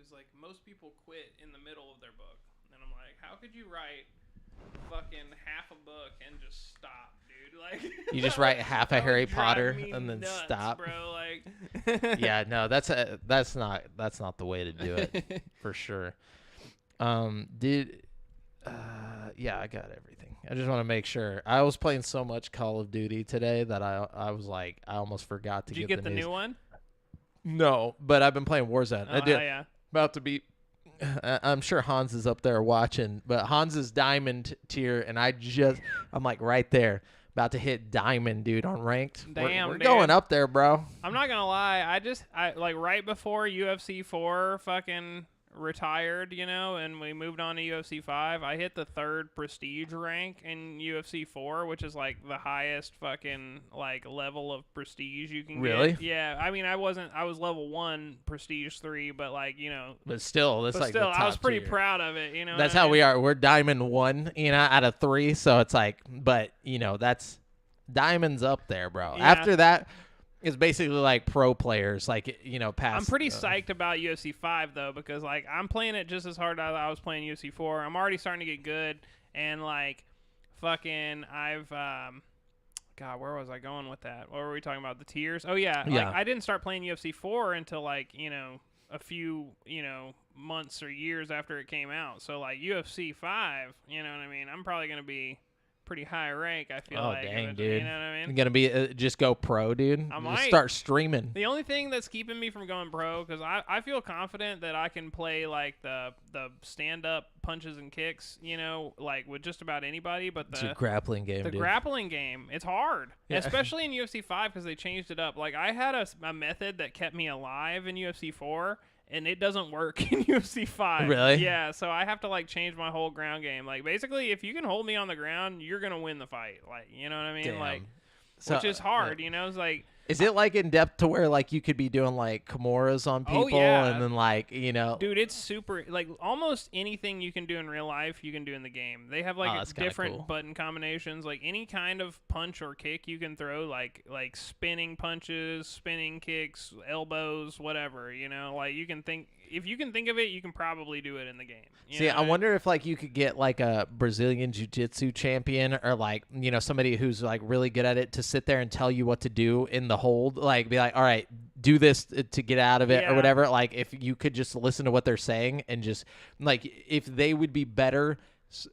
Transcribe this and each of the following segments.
is like most people quit in the middle of their book, and I'm like, how could you write fucking half a book and just stop, dude? Like You just write half a Harry Potter and then nuts, stop, bro. Like, yeah, no, that's not the way to do it for sure. Yeah, I got everything. I just want to make sure. I was playing so much Call of Duty today that I was like, I almost forgot to did you get get the new one? No, but I've been playing Warzone. I did. Yeah. About to be. I'm sure Hans is up there watching, but Hans is diamond tier, and I'm like right there, about to hit diamond, dude, on ranked. Damn, we're dude. going up there, bro. I'm not gonna lie. I like right before UFC 4 fucking retired, and we moved on to UFC 5. I hit the 3rd prestige rank in UFC 4, which is like the highest fucking like level of prestige you can Really? get. Yeah, I mean, I was level 1 prestige 3, but like But still, that's like the top I was pretty tier. proud of it. That's how we are. We're diamond 1, out of 3. So it's like, but that's diamonds up there, bro. Yeah. After that, it's basically like pro players, like past. I'm pretty psyched about UFC 5 though, because like I'm playing it just as hard as I was playing UFC 4. I'm already starting to get good, and like fucking I've God, where was I going with that? What were we talking about? The tiers? Oh yeah. Like I didn't start playing UFC 4 until like a few months or years after it came out. So like UFC 5, you know what I mean? I'm probably gonna be pretty high rank, I feel like. Oh, dang, dude. You know what I mean? You're going to be just go pro, dude. I Just might. start streaming. The only thing that's keeping me from going pro, because I feel confident that I can play like the stand-up punches and kicks, like with just about anybody, but It's a grappling game, the dude. grappling game, it's hard, Yeah. especially in UFC 5 because they changed it up. Like I had a method that kept me alive in UFC 4, and it doesn't work in UFC 5. Really? Yeah, so I have to like change my whole ground game. Like basically, if you can hold me on the ground, you're gonna win the fight. Like, you know what I mean? Damn. Like, So, which is hard. It's like. Is it like in depth to where like you could be doing like Kimuras on people and then like Dude, it's super like almost anything you can do in real life you can do in the game. They have like different button combinations, like any kind of punch or kick you can throw, like spinning punches, spinning kicks, elbows, whatever. Like you can think if you can think of it, you can probably do it in the game. See, I wonder if like you could get like a Brazilian jiu-jitsu champion or like somebody who's like really good at it to sit there and tell you what to do in the hold, like be like, all right, do this to get out of it or whatever. Like if you could just listen to what they're saying and just like if they would be better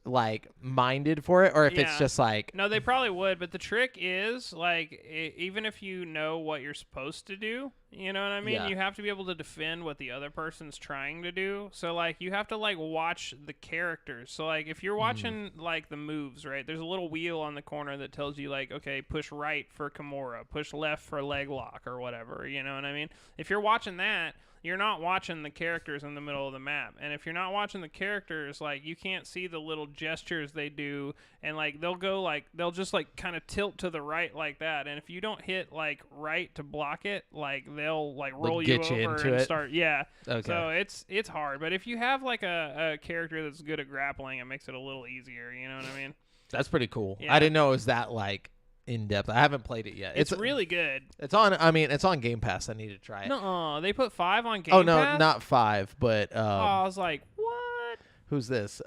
like minded for it, or if it's just like no, they probably would, but the trick is like even if you know what you're supposed to do, you know what I mean, you have to be able to defend what the other person's trying to do. So like you have to like watch the characters. So like if you're watching like the moves, right, there's a little wheel on the corner that tells you like, okay, push right for Kimura, push left for leg lock or whatever, you know what I mean? If you're watching that, you're not watching the characters in the middle of the map. And if you're not watching the characters, like you can't see the little gestures they do, and like they'll just like kind of tilt to the right like that. And if you don't hit like right to block it, like they'll like roll you over and start. Yeah. Okay. So it's hard. But if you have like a character that's good at grappling, it makes it a little easier. You know what I mean? That's pretty cool. Yeah. I didn't know it was that like in depth. I haven't played it yet. It's really good. It's on Game Pass. I need to try it. No, they put 5 on Game Pass. Oh no, not 5, but I was like, what? Who's this?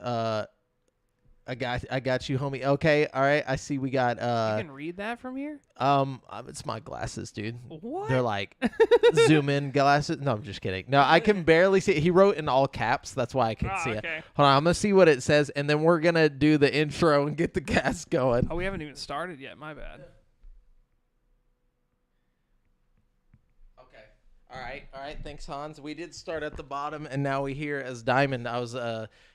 I got you, homie. Okay, all right. I see we got You can read that from here? It's my glasses, dude. What? They're like zoom in glasses. No, I'm just kidding. No, I can barely see it. He wrote in all caps. That's why I can see it. Hold on, I'm gonna see what it says, and then we're gonna do the intro and get the cast going. Oh, we haven't even started yet. My bad. All right. Thanks, Hans. We did start at the bottom, and now we here as Diamond.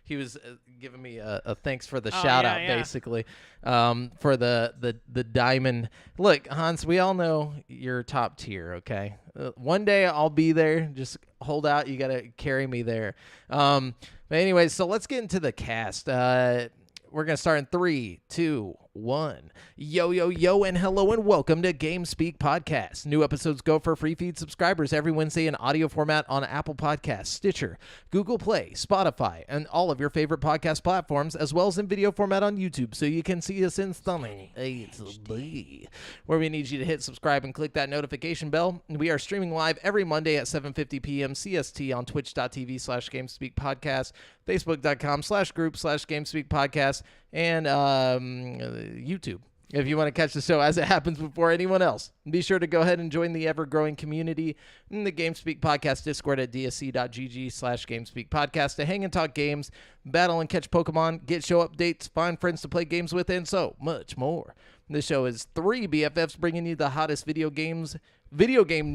He was giving me a thanks for the shout out, basically, for the Diamond. Look, Hans, we all know you're top tier. Okay, one day I'll be there. Just hold out. You gotta carry me there. But anyways, so let's get into the cast. We're gonna start in 3, 2, 1. Yo, yo, yo, and hello, and welcome to Game Speak Podcast. New episodes go for free feed subscribers every Wednesday in audio format on Apple Podcasts, Stitcher, Google Play, Spotify, and all of your favorite podcast platforms, as well as in video format on YouTube, so you can see us in stunning HD, where we need you to hit subscribe and click that notification bell. We are streaming live every Monday at 7:50 p.m. CST on twitch.tv/GameSpeakPodcast, Facebook.com/group/GameSpeakPodcast, and YouTube, if you want to catch the show as it happens before anyone else. Be sure to go ahead and join the ever-growing community in the GameSpeak Podcast Discord at dsc.gg/GameSpeakPodcast to hang and talk games, battle and catch Pokemon, get show updates, find friends to play games with, and so much more. This show is 3 BFFs bringing you the hottest video game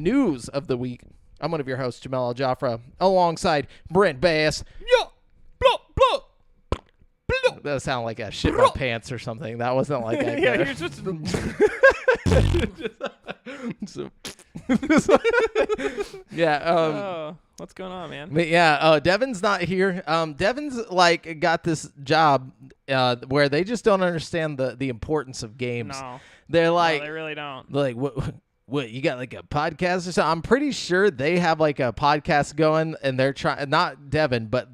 news of the week. I'm one of your hosts, Jamel Al-Jafra, alongside Brent Bass. Yo, blah, blah. That sounded like a shit my pants or something. That wasn't like that. Yeah, you're just... Yeah. What's going on, man? But yeah, Devin's not here. Devin's like got this job where they just don't understand the importance of games. No. They're like, no, they really don't. They're like, what? You got like a podcast or something? I'm pretty sure they have like a podcast going, and they're trying. Not Devin, but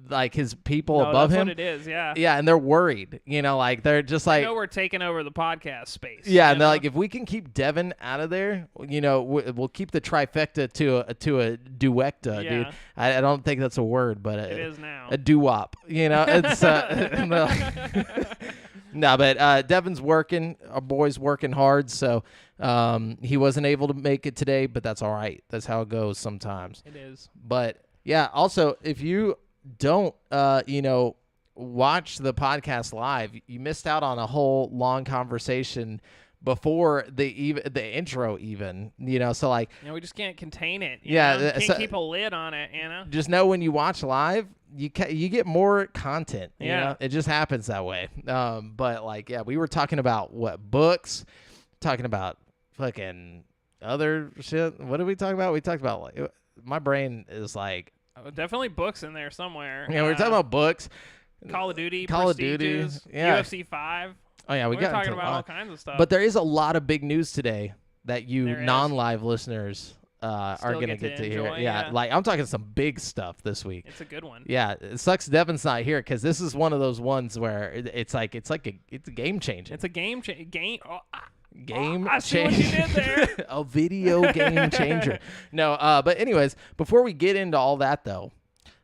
like his people above him. That's what it is, yeah. Yeah, and they're worried. You know, like they're just like, I know we're taking over the podcast space. Yeah, and they're like, if we can keep Devin out of there, you know, we'll keep the trifecta to a duecta, Yeah. dude. I don't think that's a word, but it is now. A doo-wop. You know, it's no, but Devin's working. Our boy's working hard, so he wasn't able to make it today, but that's all right. That's how it goes sometimes. It is. But yeah, also if you don't watch the podcast live, you missed out on a whole long conversation before the intro even, so like, we just can't contain it. Yeah, can't keep a lid on it, Just know when you watch live, you get more content. You Yeah. know? It just happens that way. But like, yeah, we were talking about books, talking about fucking other shit. What did we talk about? We talked about like, my brain is like, definitely books in there somewhere. Yeah, we were talking about books. Call of Duty, Call of Duty, yeah. UFC 5. Oh yeah, we We're got talking into about all kinds of stuff. But there is a lot of big news today that you There is. non-live listeners are Still going to get to hear. enjoy, Yeah, yeah. like I'm talking some big stuff this week. It's a good one. Yeah, it sucks Devin's not here because this is one of those ones where it's a game changer. It's a game game. changer. I see what you did there. A video game changer. No, but anyways, before we get into all that though,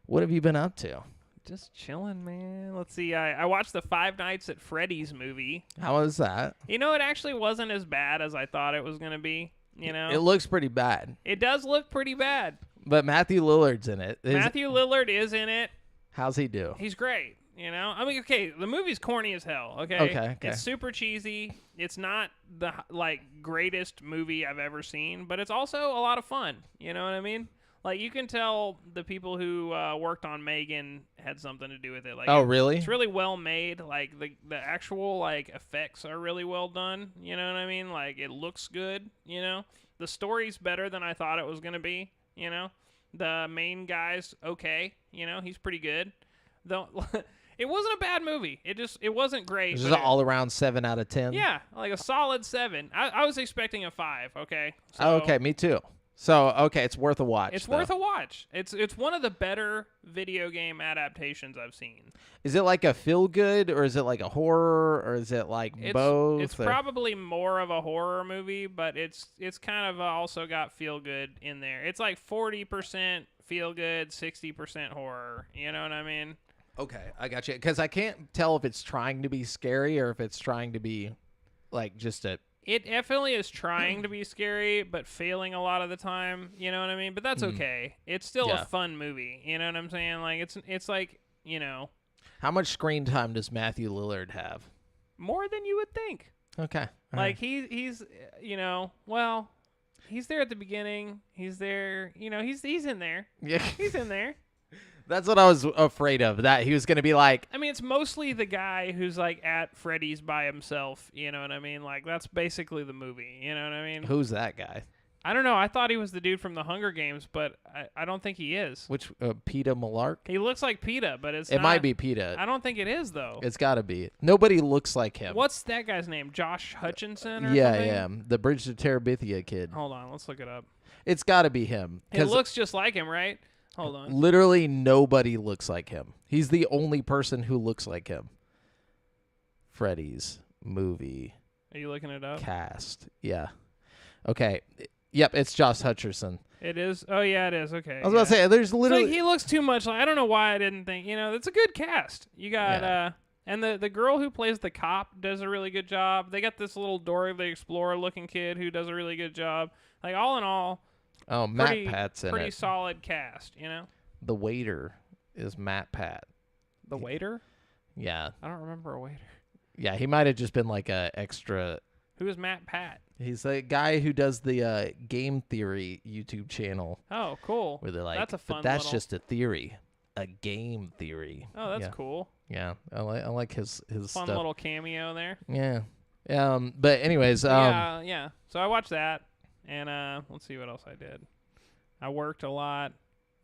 what have you been up to? Just chilling, man. Let's see. I watched the Five Nights at Freddy's movie. How was that? It actually wasn't as bad as I thought it was going to be. It looks pretty bad. It does look pretty bad. But Matthew Lillard's in it. Matthew Lillard is in it. How's he do? He's great. I mean, okay, the movie's corny as hell. Okay. It's super cheesy. It's not the greatest movie I've ever seen, but it's also a lot of fun. You know what I mean? Like, you can tell the people who worked on Megan had something to do with it. Like, oh, really? It's really well made. Like, the actual, effects are really well done. You know what I mean? Like, it looks good, The story's better than I thought it was going to be, The main guy's okay, he's pretty good. Though, it wasn't a bad movie. It wasn't great. This is an all-around 7 out of 10? Yeah, like a solid 7. I was expecting a 5, okay? So, okay, me too. So, okay, it's worth a watch. It's worth a watch. It's one of the better video game adaptations I've seen. Is it like a feel-good, or is it like a horror, or is it like both? It's probably more of a horror movie, but it's kind of also got feel-good in there. It's like 40% feel-good, 60% horror. You know what I mean? Okay, I got you. Because I can't tell if it's trying to be scary or if it's trying to be like just a... It definitely is trying to be scary, but failing a lot of the time. You know what I mean? But that's okay. It's still a fun movie. You know what I'm saying? Like it's like, How much screen time does Matthew Lillard have? More than you would think. Okay. Like he's well, he's there at the beginning. He's there. He's in there. Yeah. He's in there. That's what I was afraid of, that he was going to be like... I mean, it's mostly the guy who's, at Freddy's by himself, you know what I mean? Like, that's basically the movie, you know what I mean? Who's that guy? I don't know. I thought he was the dude from the Hunger Games, but I don't think he is. Which PETA Malark? He looks like PETA, but it might be PETA. I don't think it is though. It's got to be. Nobody looks like him. What's that guy's name? Josh Hutcherson or yeah, something? yeah, the Bridge to Terabithia kid. Hold on, let's look it up. It's got to be him. It looks just like him, right? Hold on. Literally nobody looks like him. He's the only person who looks like him. Freddy's movie. Are you looking it up? Cast. Yeah. Okay. Yep, it's Josh Hutcherson. It is. Oh yeah, it is. Okay. I was about to say, there's literally. So he looks too much like. I don't know why I didn't think. It's a good cast. You got and the girl who plays the cop does a really good job. They got this little Dora the Explorer looking kid who does a really good job. Like all in all. Oh, Matt Pat's in it. Pretty solid cast. The waiter is Matt Pat. The waiter? Yeah. I don't remember a waiter. Yeah, he might have just been like a extra. Who is Matt Pat? He's the guy who does the Game Theory YouTube channel. Oh, cool. Where they're like, that's a fun. But that's just a theory, a game theory. Oh, that's cool. Yeah, I like his fun stuff. Little cameo there. Yeah. But anyways. Yeah. So I watched that, and let's see what else I did. I worked a lot.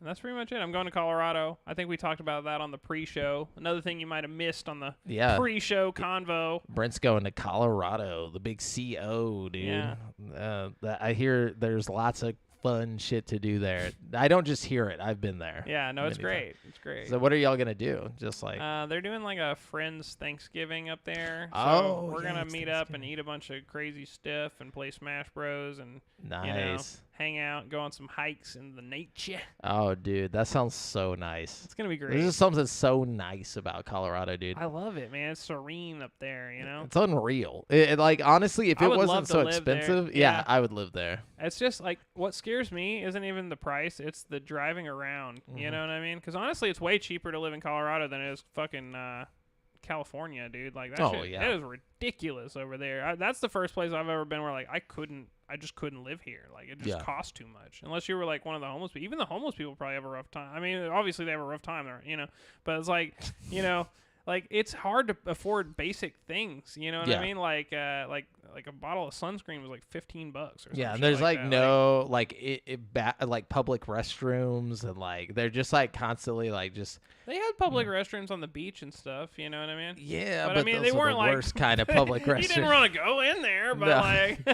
And that's pretty much it. I'm going to Colorado. I think we talked about that on the pre-show. Another thing you might have missed on the pre-show convo. Brent's going to Colorado, the big CO, dude. Yeah. I hear there's lots of fun shit to do there. I don't just hear it. I've been there. Yeah, no, it's great. It's great. So what are y'all going to do? Just like... they're doing like a friends Thanksgiving up there. So we're going to meet up and eat a bunch of crazy stuff and play Smash Bros. And hang out, go on some hikes in the nature. Oh, dude, that sounds so nice. It's going to be great. There's just something so nice about Colorado, dude. I love it, man. It's serene up there, It's unreal. Like, honestly, if it wasn't so expensive, yeah, I would live there. It's just, like, what scares me isn't even the price. It's the driving around. You know what I mean? Because, honestly, it's way cheaper to live in Colorado than it is fucking California, dude. Like, that shit, it is ridiculous over there. That's the first place I've ever been where, like, I just couldn't live here. Like, it just cost too much. Unless you were, like, one of the homeless people. Even the homeless people probably have a rough time. I mean, obviously they have a rough time there, But it's like, like, it's hard to afford basic things. You know what I mean? Like a bottle of sunscreen was like $15 or something. Yeah, and there's like no like public restrooms, and like they're just like constantly like just. They had public restrooms on the beach and stuff. You know what I mean? Yeah, but I mean they weren't the like worst kind of public restrooms. You didn't want to go in there, but like.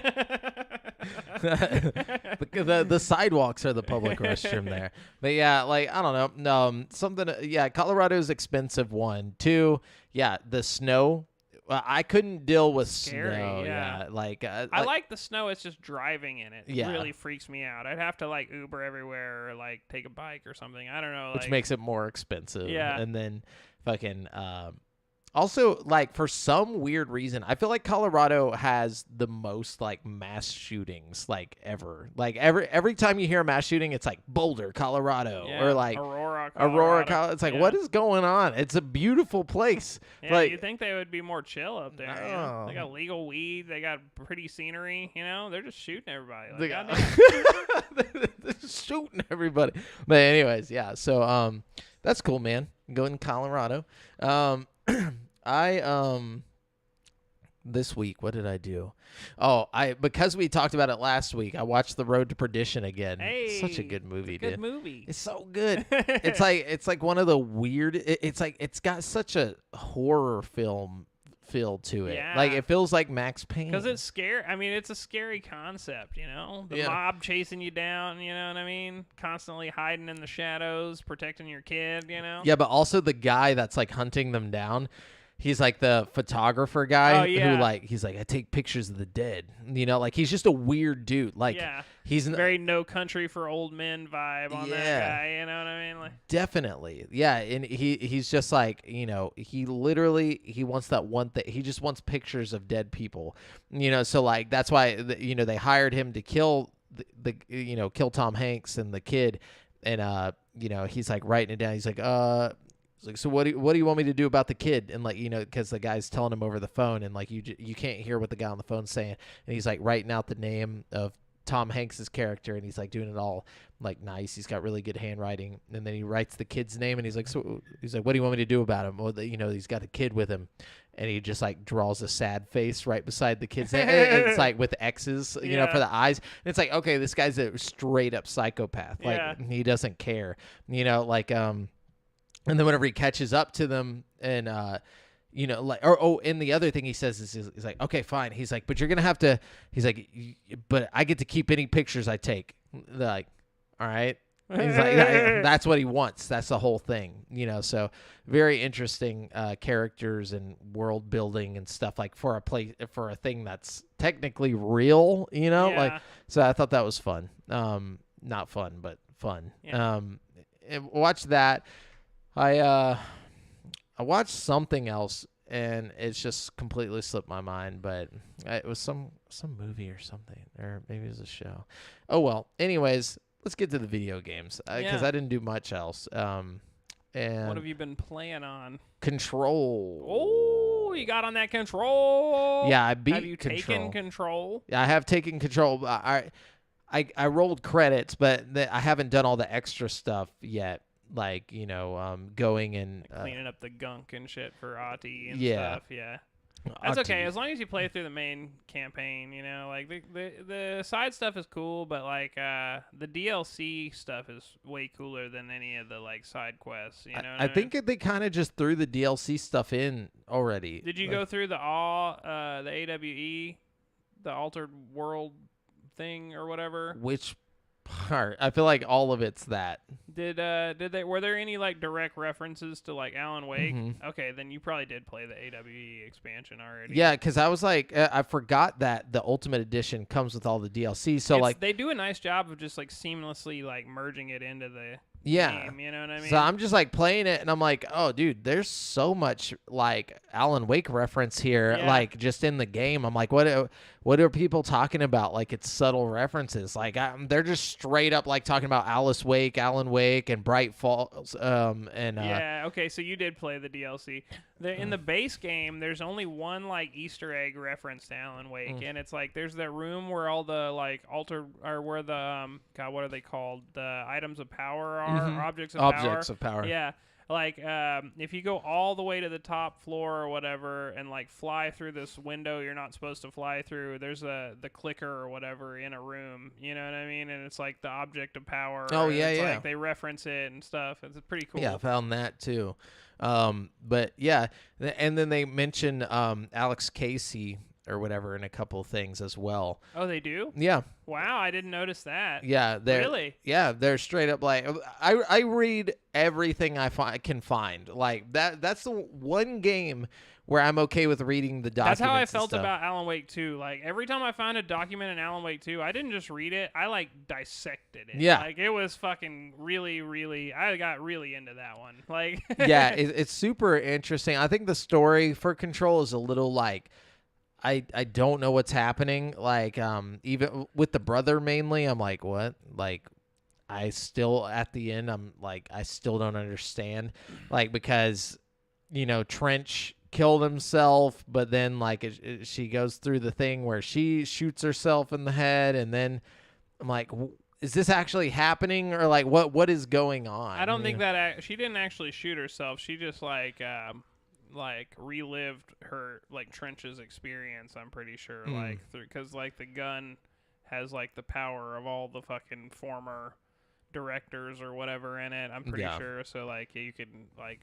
the sidewalks are the public restroom there. But yeah, like I don't know, something. Yeah, Colorado's expensive. 1, 2. Yeah, the snow. I couldn't deal with snow. Yeah, like I like the snow. It's just driving in it. Yeah. It really freaks me out. I'd have to like Uber everywhere or like take a bike or something. I don't know. Which makes it more expensive. Yeah, and then fucking. Also, like, for some weird reason, I feel like Colorado has the most, like, mass shootings, like, ever. Like, every time you hear a mass shooting, it's like Boulder, Colorado, or like Aurora, Colorado. It's like, what is going on? It's a beautiful place. Yeah, like, you think they would be more chill up there. No. They got legal weed. They got pretty scenery. They're just shooting everybody. Like, they're just shooting everybody. But anyways, yeah. So, that's cool, man. Going to Colorado. This week, what did I do? Because we talked about it last week, I watched The Road to Perdition again. Hey, such a good movie, dude. Good movie. It's so good. it's like one of the weird. It's like it's got such a horror film feel to it. Yeah. Like it feels like Max Payne. Because it's scary. I mean, it's a scary concept. The mob chasing you down. You know what I mean? Constantly hiding in the shadows, protecting your kid. Yeah, but also the guy that's like hunting them down. He's like the photographer guy who like he's like I take pictures of the dead. Like he's just a weird dude. Like he's very No Country for Old Men vibe on that guy. You know what I mean? Like, definitely, yeah. And he's just like he wants that one thing. He just wants pictures of dead people. So like that's why they hired him to kill the kill Tom Hanks and the kid, and he's like writing it down. He's like It's like, so what do you want me to do about the kid? And like, because the guy's telling him over the phone, and like you can't hear what the guy on the phone's saying, and he's like writing out the name of Tom Hanks's character, and he's like doing it all like nice. He's got really good handwriting, and then he writes the kid's name, and he's like, what do you want me to do about him? Well, he's got a kid with him, and he just like draws a sad face right beside the kid's name. And it's like with X's, for the eyes. And it's like, okay, this guy's a straight up psychopath. Like he doesn't care, and then whenever he catches up to them, and and the other thing he says is he's like, okay, fine. He's like, but you're gonna have to. He's like, but I get to keep any pictures I take. They're like, all right. He's like, that's what he wants. That's the whole thing, So very interesting characters and world building and stuff like for a thing that's technically real, So I thought that was fun. Not fun, but fun. Yeah. Watch that. I watched something else, and it's just completely slipped my mind, but it was some movie or something, or maybe it was a show. Oh, well. Anyways, let's get to the video games, because I didn't do much else. And what have you been playing on? Control. Oh, you got on that Control. Yeah, I beat Have you taken Control? Yeah, I have taken Control. I rolled credits, but I haven't done all the extra stuff yet. Like, going and cleaning up the gunk and shit for Ati and stuff. Yeah. That's okay, as long as you play through the main campaign, like the side stuff is cool, but like the DLC stuff is way cooler than any of the like side quests. I think they kind of just threw the DLC stuff in already. Did you go through the AWE, the Altered World thing or whatever? Which part? I feel like all of it's that. Were there any like direct references to like Alan Wake? Mm-hmm. Okay, then you probably did play the AWE expansion already. Yeah, because I was like, I forgot that the Ultimate Edition comes with all the DLC. So they do a nice job of just like seamlessly like merging it into the game, you know what I mean? So I'm just like playing it, and I'm like, oh, dude, there's so much like Alan Wake reference here, like just in the game. I'm like, what are people talking about? Like it's subtle references. Like they're just straight up like talking about Alice Wake, Alan Wake, and Bright Falls. Okay, so you did play the DLC. In the base game, there's only one like Easter egg reference to Alan Wake, and it's like there's that room where all the like where the what are they called? The items of power are. Objects of power. Yeah. Like, if you go all the way to the top floor or whatever and, like, fly through this window you're not supposed to fly through, there's the clicker or whatever in a room, you know what I mean? And it's, like, the object of power. Oh, yeah, it's yeah. like they reference it and stuff. It's pretty cool. Yeah, I found that, too. But, yeah, and then they mention Alex Casey or whatever in a couple of things as well. Oh, they do? Yeah. Wow, I didn't notice that. Yeah, really? Yeah, they're straight up like I read everything I can find. Like that's the one game where I'm okay with reading the documents. That's how I felt about Alan Wake 2. Like every time I found a document in Alan Wake 2, I didn't just read it, I like dissected it. Yeah. Like it was fucking really I got really into that one. Like yeah, it's super interesting. I think the story for Control is a little like I don't know what's happening. Like, even with the brother mainly, I'm like, what? Like, I still, at the end, I'm like, I still don't understand. Like, because, Trench killed himself, but then, like, she goes through the thing where she shoots herself in the head, and then I'm like, is this actually happening? Or, like, what is going on? I don't think that, she didn't actually shoot herself. She just, like relived her like Trench's experience. I'm pretty sure, like because like the gun has like the power of all the fucking former directors or whatever in it. I'm pretty sure. So like you can like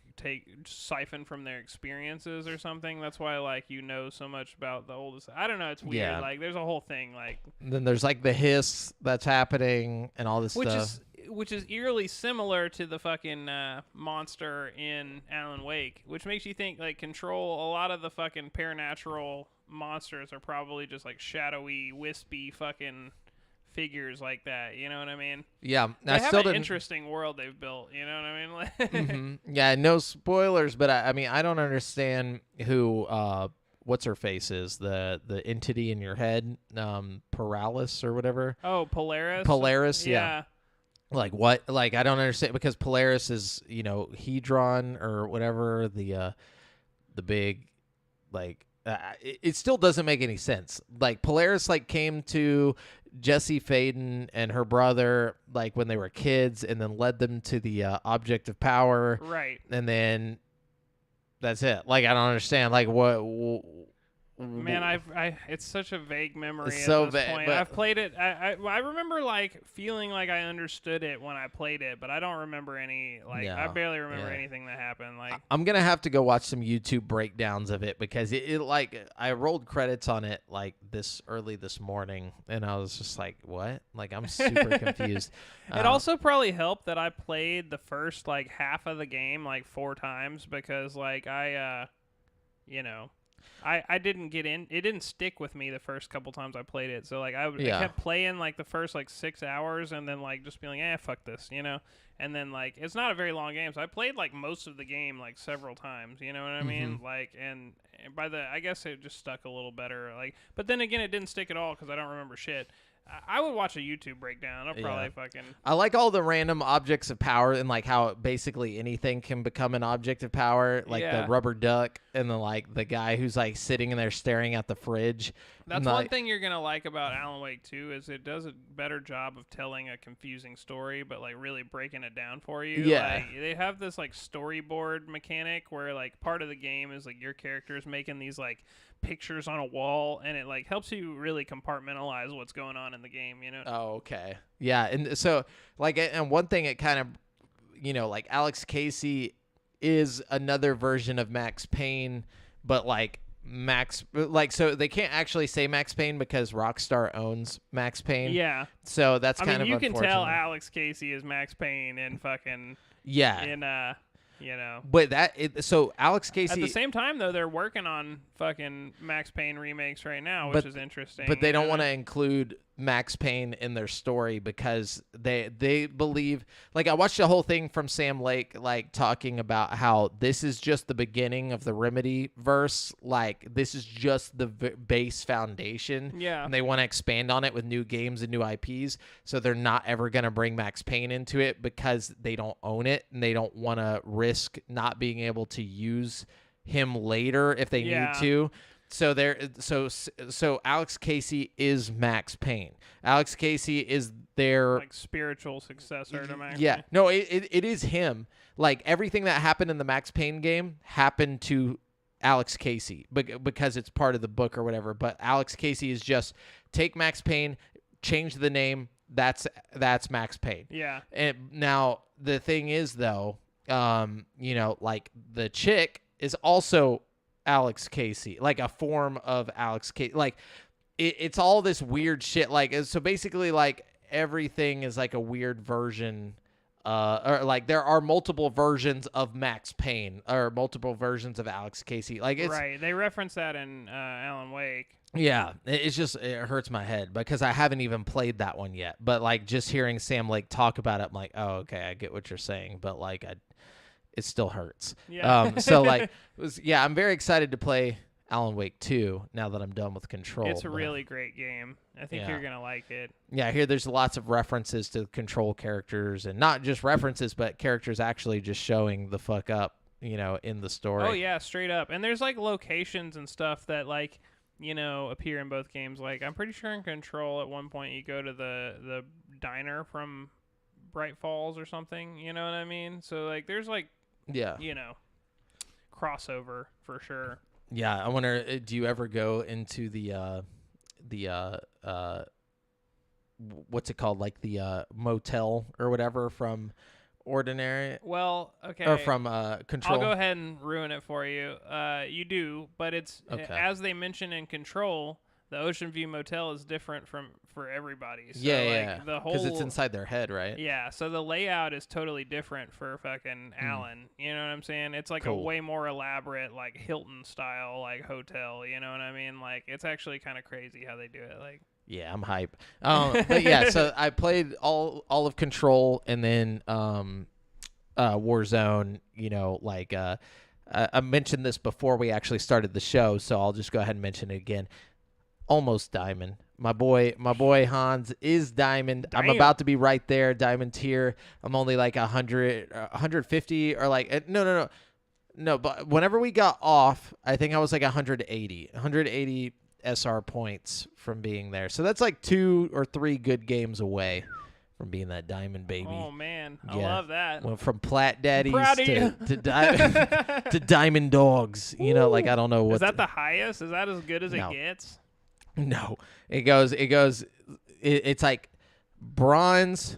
siphon from their experiences or something. That's why like so much about the oldest. I don't know. It's weird. Yeah. Like there's a whole thing. Like then there's like the hiss that's happening and all this stuff. Which is eerily similar to the fucking monster in Alan Wake, which makes you think, like, Control, a lot of the fucking paranatural monsters are probably just, like, shadowy, wispy fucking figures like that, you know what I mean? Yeah. They have an interesting world they've built, you know what I mean? Yeah, no spoilers, but I mean, I don't understand who... what's her face is the entity in your head, Paralysis or whatever. Oh, Polaris? Polaris, yeah. Like what? Like I don't understand because Polaris is Hedron or whatever the big like it still doesn't make any sense. Like Polaris like came to Jesse Faden and her brother like when they were kids, and then led them to the object of power, Right. and then that's it. Like I don't understand. Like what? Man, it's such a vague memory It's at so this vague, point. but- I've played it. I remember like feeling like I understood it when I played it, but I don't remember any. Like I No, barely remember yeah. anything that happened. Like I'm gonna have to go watch some YouTube breakdowns of it because it like I rolled credits on it like this early this morning, and I was just like, what? Like I'm super confused. it also probably helped that I played the first like half of the game like 4 times because like you know. I didn't get in. It didn't stick with me the first couple times I played it. So like I kept playing like the first like 6 hours and then like just being like, fuck this, you know. And then like it's not a very long game, so I played like most of the game like several times. You know what I mean? Like and by the I guess it just stuck a little better. Like but then again, it didn't stick at all because I don't remember shit. I would watch a YouTube breakdown. I'll probably fucking. I like all the random objects of power and like how basically anything can become an object of power, like the rubber duck and the like the guy who's like sitting in there staring at the fridge. That's one thing you're gonna like about Alan Wake 2 is it does a better job of telling a confusing story, but like really breaking it down for you. Yeah, like, they have this like storyboard mechanic where like part of the game is like your character is making these like pictures on a wall, and it like helps you really compartmentalize what's going on in the game. You know? Oh, okay. Yeah, and so like, and one thing it kind of, you know, like Alex Casey is another version of Max Payne, but like. So they can't actually say Max Payne because Rockstar owns Max Payne. Yeah. So that's kind of you can unfortunate. tell Alex Casey is Max Payne and fucking you know. But so Alex Casey at the same time though they're working on fucking Max Payne remakes right now, which is interesting. But they don't want to include Max Payne in their story because they believe, like I watched the whole thing from Sam Lake like talking about how this is just the beginning of the Remedy verse, like this is just the base foundation. Yeah. And they want to expand on it with new games and new IPs, so they're not ever going to bring Max Payne into it because they don't own it and they don't want to risk not being able to use him later if they need to. So Alex Casey is Max Payne. Alex Casey is their like spiritual successor to Max. Yeah, Payne. no, it is him. Like everything that happened in the Max Payne game happened to Alex Casey because it's part of the book or whatever. But Alex Casey is just take Max Payne, change the name. That's Max Payne. Yeah. And now the thing is though, you know, like the chick is also Alex Casey, like a form of Alex Casey. Like it's all this weird shit. Like so basically like everything is like a weird version or like there are multiple versions of Max Payne or multiple versions of Alex Casey. Like it's right. They reference that in Alan Wake. Yeah, it's just it hurts my head because I haven't even played that one yet. But like just hearing Sam Lake talk about it, I'm like, oh, okay, I get what you're saying. But like it still hurts. Yeah. So like, I'm very excited to play Alan Wake 2 now that I'm done with Control. It's a really great game. I think you're gonna like it. Yeah, I hear there's lots of references to Control characters, and not just references, but characters actually just showing the fuck up, you know, in the story. Oh yeah, straight up. And there's like locations and stuff that like, you know, appear in both games. Like I'm pretty sure in Control at one point you go to the diner from Bright Falls or something. You know what I mean? So like, there's like. Yeah. You know, crossover for sure. Yeah, I wonder, do you ever go into the what's it called, like the motel or whatever from Ordinary? Well, okay. Or from Control. I'll go ahead and ruin it for you. You do, but it's as they mention in Control, the Ocean View Motel is different for everybody. So yeah. The whole because it's inside their head, right? Yeah. So the layout is totally different for fucking Alan. You know what I'm saying? It's like a way more elaborate, like Hilton style, like hotel. You know what I mean? Like it's actually kind of crazy how they do it. Like. Yeah, I'm hype. But yeah, so I played all of Control and then Warzone. You know, like I mentioned this before we actually started the show, so I'll just go ahead and mention it again. Almost diamond. My boy Hans is diamond. Damn. I'm about to be right there, diamond tier. I'm only like 100, 150 or like no. No, but whenever we got off, I think I was like 180 SR points from being there. So that's like 2 or 3 good games away from being that diamond baby. Oh man, I love that. Went from plat daddies proud of you. to diamond dogs. You know, like I don't know what. Is that the highest? Is that as good as No. it gets? No, it's like bronze,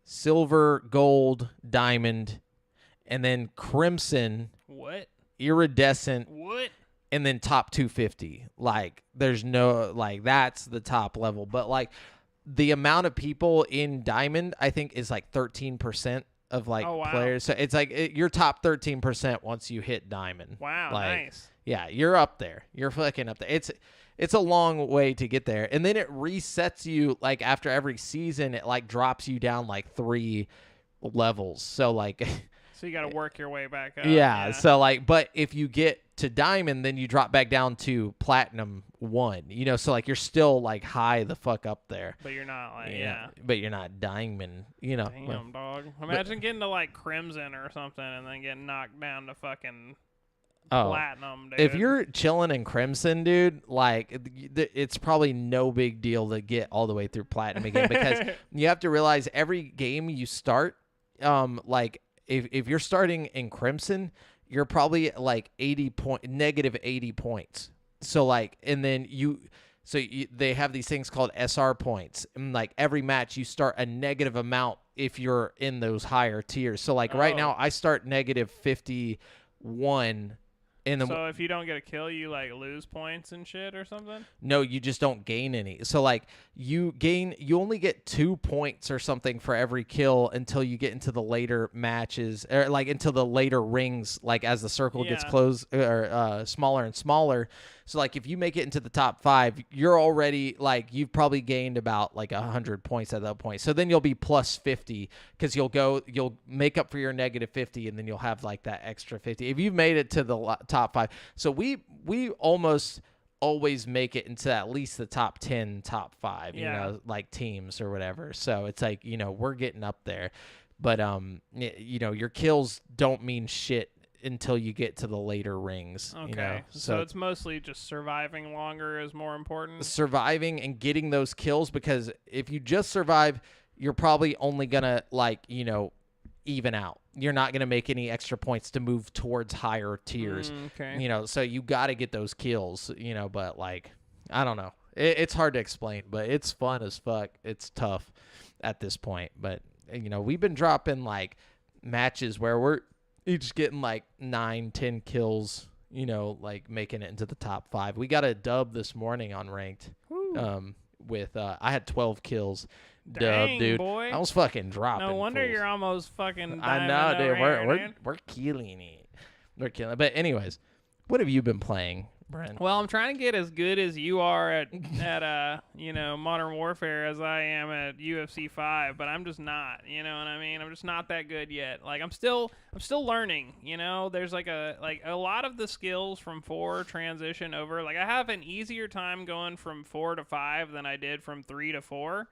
silver, gold, diamond, and then crimson, What? iridescent, What? and then top 250. Like there's no, like that's the top level. But like the amount of people in diamond, I think is like 13% of like players. So it's like you're top 13% once you hit diamond. Wow, like, nice. Yeah, you're up there. You're fucking up there. It's a long way to get there. And then it resets you like after every season, it like drops you down like 3 levels. So like So you got to work your way back up. yeah. So like, but if you get to diamond, then you drop back down to platinum 1, you know, so like you're still like high the fuck up there. But you're not like, But you're not diamond, you know. Damn, dog. Imagine getting to like crimson or something and then getting knocked down to fucking platinum, dude. If you're chilling in crimson, dude, like it's probably no big deal to get all the way through platinum again because you have to realize every game you start, like if you're starting in crimson, you're probably like negative 80 points. So like, and then they have these things called SR points, and like every match you start a negative amount if you're in those higher tiers. So like right now I start negative 51. So if you don't get a kill, you like lose points and shit or something? No, you just don't gain any. So like you only get 2 points or something for every kill until you get into the later matches or like into the later rings, like as the circle gets closed or smaller and smaller. So like if you make it into the top 5, you're already like you've probably gained about like 100 points at that point. So then you'll be plus 50 because you'll make up for your negative 50 and then you'll have like that extra 50 if you've made it to the top 5. So we almost always make it into at least the top 10, top 5, you know, like teams or whatever. So it's like, you know, we're getting up there. But you know, your kills don't mean shit until you get to the later rings. Okay. You know? So it's mostly just surviving longer is more important. Surviving and getting those kills, because if you just survive, you're probably only gonna like, you know, even out. You're not gonna make any extra points to move towards higher tiers. Okay. You know, so you got to get those kills. You know, but like, I don't know. It's hard to explain, but it's fun as fuck. It's tough at this point, but you know, we've been dropping like matches where we're each getting like 9-10 kills, you know, like making it into the top 5. We got a dub this morning on ranked. With I had 12 kills. Dang, dub, dude. boy. I was fucking dropping. No wonder fools. you're almost fucking I know, dude. dude. We're killing it. We're killing it. But anyways, what have you been playing, Brent? Well, I'm trying to get as good as you are at you know, Modern Warfare as I am at UFC 5, but I'm just not, you know what I mean? I'm just not that good yet. Like I'm still learning, you know? There's like a lot of the skills from 4 transition over. Like I have an easier time going from 4 to 5 than I did from 3 to 4.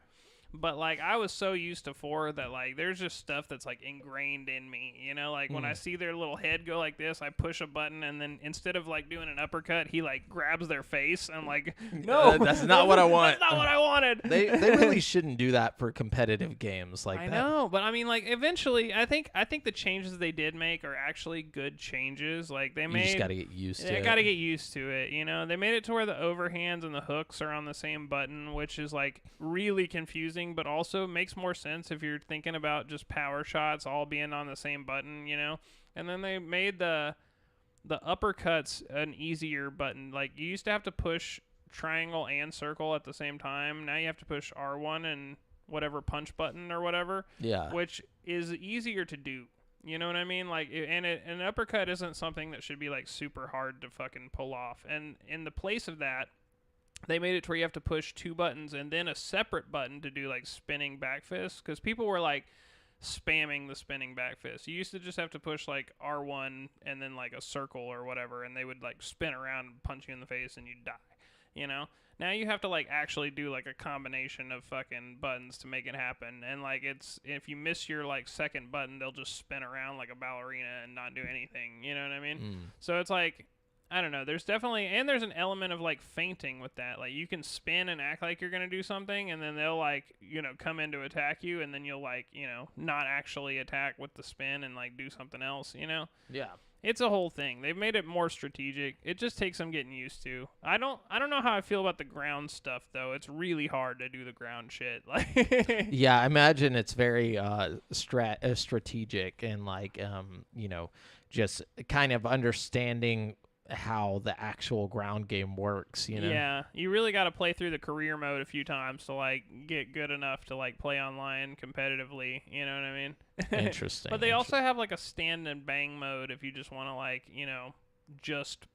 But, like, I was so used to 4 that, like, there's just stuff that's, like, ingrained in me, you know? Like, when I see their little head go like this, I push a button, and then instead of, like, doing an uppercut, he, like, grabs their face. And I'm like, no. That's not what I want. That's not what I wanted. They really shouldn't do that for competitive games like that. I know, but, I mean, like, eventually, I think the changes they did make are actually good changes. Like, You just got to get used to it. I got to get used to it, you know? They made it to where the overhands and the hooks are on the same button, which is, like, really confusing, but also makes more sense if you're thinking about just power shots all being on the same button, you know? And then they made the uppercuts an easier button. Like, you used to have to push triangle and circle at the same time. Now you have to push R1 and whatever punch button or whatever. Yeah. Which is easier to do. You know what I mean? Like, an uppercut isn't something that should be, like, super hard to fucking pull off. And in the place of that, they made it to where you have to push 2 buttons and then a separate button to do, like, spinning back fists. Because people were, like, spamming the spinning back fist. You used to just have to push, like, R1 and then, like, a circle or whatever, and they would, like, spin around and punch you in the face and you'd die. you know. Now you have to like actually do like a combination of fucking buttons to make it happen, and like it's if you miss your like second button, they'll just spin around like a ballerina and not do anything. You know what I mean? So it's like I don't know. There's definitely and there's an element of like feinting with that. Like you can spin and act like you're gonna do something, and then they'll like come in to attack you, and then you'll like not actually attack with the spin and like do something else. Yeah. It's a whole thing. They've made it more strategic. It just takes some getting used to. I don't know how I feel about the ground stuff though. It's really hard to do the ground shit. Like Yeah, I imagine it's very strategic and like just kind of understanding how the actual ground game works, Yeah, you really got to play through the career mode a few times to like get good enough to like play online competitively, you know what I mean? Interesting. But they also have like a stand and bang mode if you just want to like, just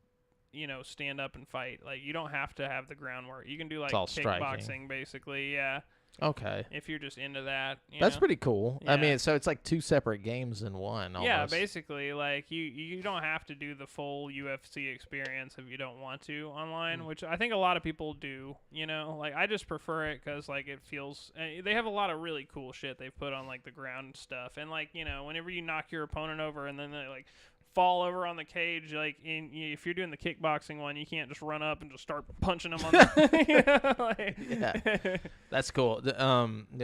stand up and fight. Like you don't have to have the groundwork. You can do like kickboxing basically, yeah. Okay. If you're just into that. That's pretty cool. Yeah. I mean, so it's like two separate games in one almost. Yeah, basically. Like, you don't have to do the full UFC experience if you don't want to online, which I think a lot of people do, Like, I just prefer it because, like, it feels... they have a lot of really cool shit they've put on, like, the ground stuff. And, like, whenever you knock your opponent over and then they, like... fall over on the cage, like if you're doing the kickboxing one, you can't just run up and just start punching them on the yeah, that's cool.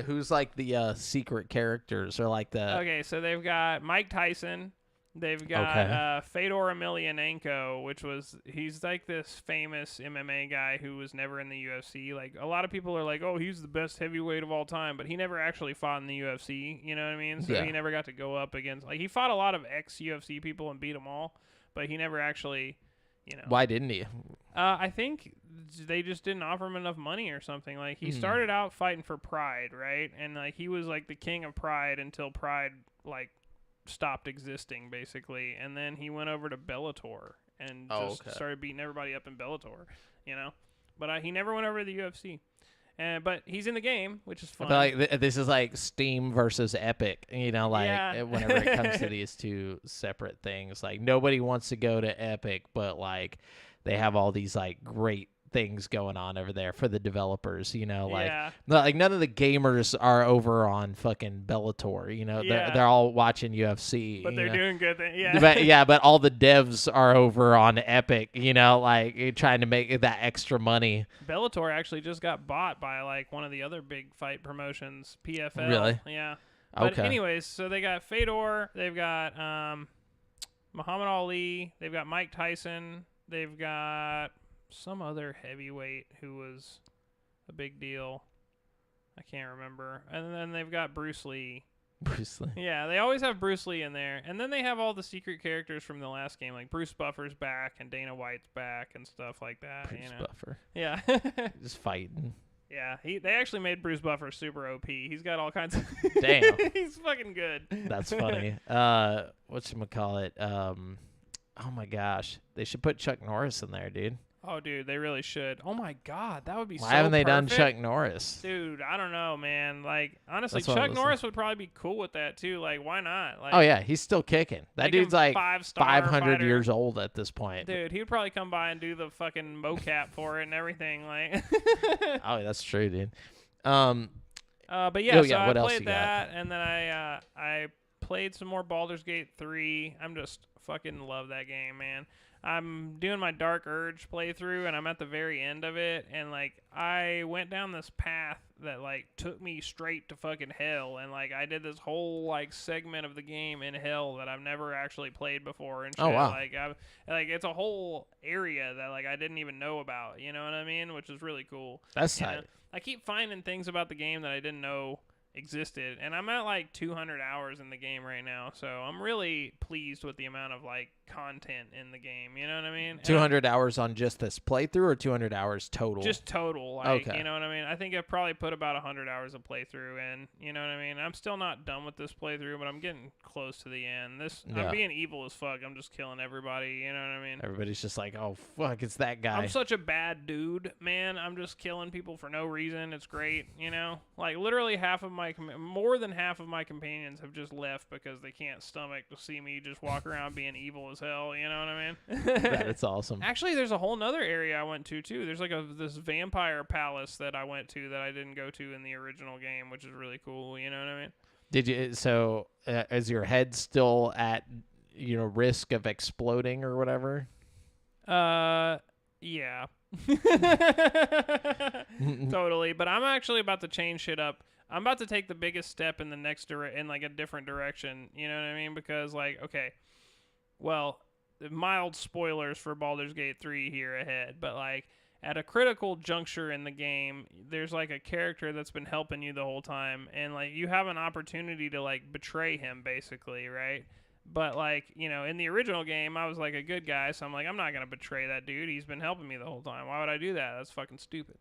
Who's like the secret characters or like the okay, so they've got Mike Tyson, they've got Fedor Emelianenko, he's like this famous MMA guy who was never in the UFC. Like a lot of people are like, oh, he's the best heavyweight of all time, but he never actually fought in the UFC, you know what I mean? So he never got to go up against, like, he fought a lot of ex-UFC people and beat them all, but he never actually, Why didn't he? I think they just didn't offer him enough money or something. Like he started out fighting for Pride, right? And like he was like the king of Pride until Pride like stopped existing basically, and then he went over to Bellator and started beating everybody up in Bellator, but he never went over to the UFC, but he's in the game, which is fun. I feel like this is like Steam versus Epic, whenever it comes to these two separate things, like nobody wants to go to Epic, but like they have all these like great things going on over there for the developers, like none of the gamers are over on fucking Bellator, they're all watching UFC, but they're doing good things. But all the devs are over on Epic, like trying to make that extra money. Bellator actually just got bought by like one of the other big fight promotions, PFL. Really? Yeah. But anyways, so they got Fedor, they've got Muhammad Ali, they've got Mike Tyson, they've got some other heavyweight who was a big deal. I can't remember. And then they've got Bruce Lee. Bruce Lee. Yeah, they always have Bruce Lee in there. And then they have all the secret characters from the last game, like Bruce Buffer's back and Dana White's back and stuff like that. Bruce Buffer. Yeah. Just fighting. Yeah, they actually made Bruce Buffer super OP. He's got all kinds of... Damn. He's fucking good. That's funny. Whatchamacallit? Oh my gosh. They should put Chuck Norris in there, dude. Oh, dude, they really should. Oh, my God. That would be Why haven't they done perfect. Chuck Norris? Dude, I don't know, man. Like, honestly, Chuck Norris would probably be cool with that, too. Like, why not? Like, oh, yeah. He's still kicking. That dude's like 500 years old at this point. Dude, he would probably come by and do the fucking mocap for it and everything. Like, oh, that's true, dude. But yeah, so I what else played you that, and then I played some more Baldur's Gate 3. I'm just fucking love that game, man. I'm doing my Dark Urge playthrough, and I'm at the very end of it, and, like, I went down this path that, like, took me straight to fucking hell, and, like, I did this whole, like, segment of the game in hell that I've never actually played before, and shit. Oh, wow. Like, it's a whole area that, like, I didn't even know about, you know what I mean? Which is really cool. That's tight. I keep finding things about the game that I didn't know existed, and I'm at like 200 hours in the game right now, so I'm really pleased with the amount of like content in the game, you know what I mean? 200 hours on just this playthrough, or 200 hours total? Just total, like, you know what I mean? I think I've probably put about 100 hours of playthrough in, you know what I mean? I'm still not done with this playthrough, but I'm getting close to the end. I'm being evil as fuck. I'm just killing everybody, you know what I mean? Everybody's just like, oh fuck, it's that guy. I'm such a bad dude, man. I'm just killing people for no reason. It's great, you know? Like, literally more than half of my companions have just left because they can't stomach to see me just walk around being evil as as hell. You know what I mean? That's awesome. Actually, there's a whole nother area I went to too. There's like this vampire palace that I went to that I didn't go to in the original game, which is really cool. You know what I mean? Did you? So is your head still at risk of exploding or whatever? Yeah. Totally. But I'm actually about to change shit up. I'm about to take the biggest step in the next in like a different direction. You know what I mean? Because like, okay, well, mild spoilers for Baldur's Gate 3 here ahead, but like at a critical juncture in the game, there's like a character that's been helping you the whole time, and like you have an opportunity to like betray him basically, right? But like, in the original game, I was like a good guy, so I'm like, I'm not gonna betray that dude. He's been helping me the whole time. Why would I do that? That's fucking stupid.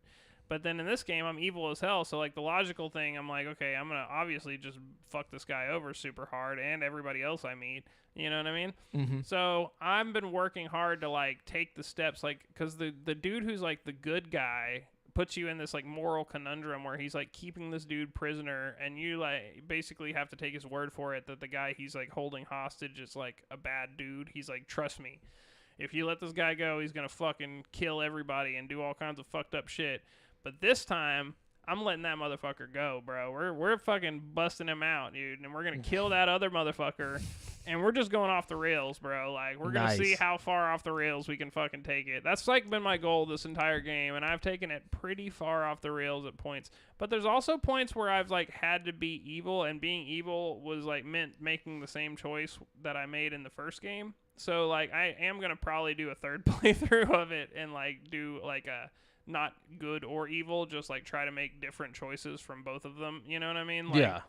But then in this game, I'm evil as hell, so like the logical thing, I'm like, okay, I'm gonna obviously just fuck this guy over super hard and everybody else I meet. You know what I mean? Mm-hmm. So I've been working hard to like take the steps, like, because the dude who's like the good guy puts you in this like moral conundrum where he's like keeping this dude prisoner, and you like basically have to take his word for it that the guy he's like holding hostage is like a bad dude. He's like, trust me, if you let this guy go, he's gonna fucking kill everybody and do all kinds of fucked up shit. But this time, I'm letting that motherfucker go, bro. We're fucking busting him out, dude, and we're gonna kill that other motherfucker, and we're just going off the rails, bro. Like, we're gonna see how far off the rails we can fucking take it. That's like been my goal this entire game, and I've taken it pretty far off the rails at points. But there's also points where I've like had to be evil, and being evil was like meant making the same choice that I made in the first game. So like, I am gonna probably do a third playthrough of it and like do like a not good or evil, just like try to make different choices from both of them. You know what I mean? Like, yeah.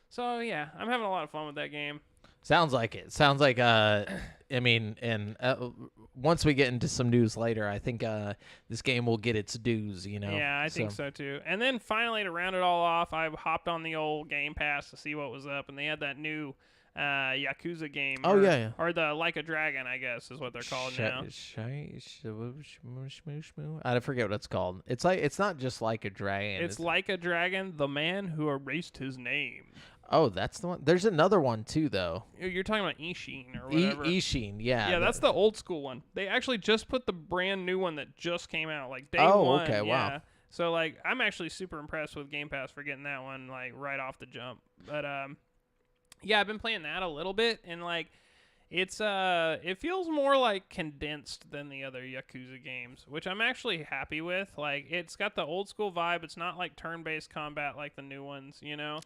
So yeah, I'm having a lot of fun with that game. Sounds like it. Sounds like I mean, and once we get into some news later, I think this game will get its dues. Yeah, I think so too. And then finally, to round it all off, I hopped on the old Game Pass to see what was up, and they had that new Yakuza game. Oh, yeah. Or the Like a Dragon, I guess, is what they're called now. I forget what it's called. It's like, it's not just Like a Dragon. It's Like a Dragon, the man who erased his name. Oh, that's the one. There's another one too, though. You're talking about Ishin or whatever. Ishin, yeah. Yeah, that's the old school one. They actually just put the brand new one that just came out, like day one. Oh, okay, yeah. wow. So like, I'm actually super impressed with Game Pass for getting that one like right off the jump. But yeah, I've been playing that a little bit, and like, it's it feels more like condensed than the other Yakuza games, which I'm actually happy with. Like, it's got the old school vibe. It's not like turn-based combat like the new ones,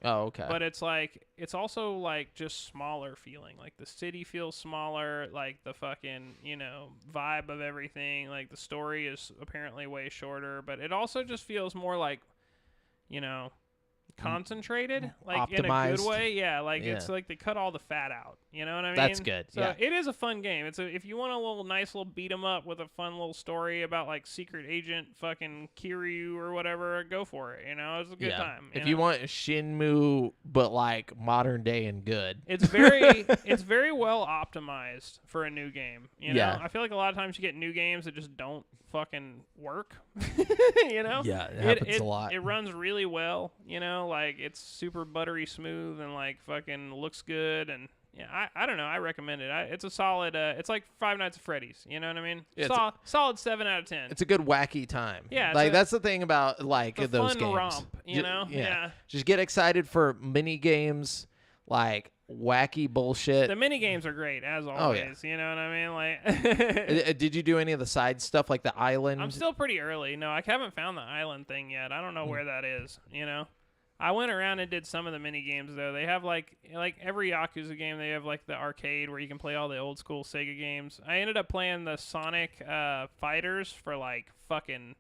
Oh, okay. But it's like, it's also like just smaller feeling. Like the city feels smaller. Like the fucking vibe of everything. Like the story is apparently way shorter, but it also just feels more like concentrated, like optimized. in a good way. Yeah, like it's like they cut all the fat out. You know what I mean? That's good. So yeah. it is a fun game. It's if you want a nice little beat 'em up with a fun little story about like secret agent fucking Kiryu or whatever, go for it. It's a good time. If you want Shinmu, but like modern day and good, it's very well optimized for a new game. Yeah. I feel like a lot of times you get new games that just don't fucking work. Yeah, it happens a lot. It runs really well. Like it's super buttery smooth and like fucking looks good, and yeah, I don't know, I recommend it. It's a solid it's like Five Nights at Freddy's, you know what I mean? Solid 7 out of 10. It's a good wacky time. Yeah, like that's the thing about like those fun games. Romp, yeah. Just get excited for mini games, like wacky bullshit. The mini games are great as always. Oh, yeah. You know what I mean? Like, did you do any of the side stuff like the island? I'm still pretty early. No, I haven't found the island thing yet. I don't know where that is. I went around and did some of the mini games though. They have like every Yakuza game, they have like the arcade where you can play all the old school Sega games. I ended up playing the Sonic Fighters for like fucking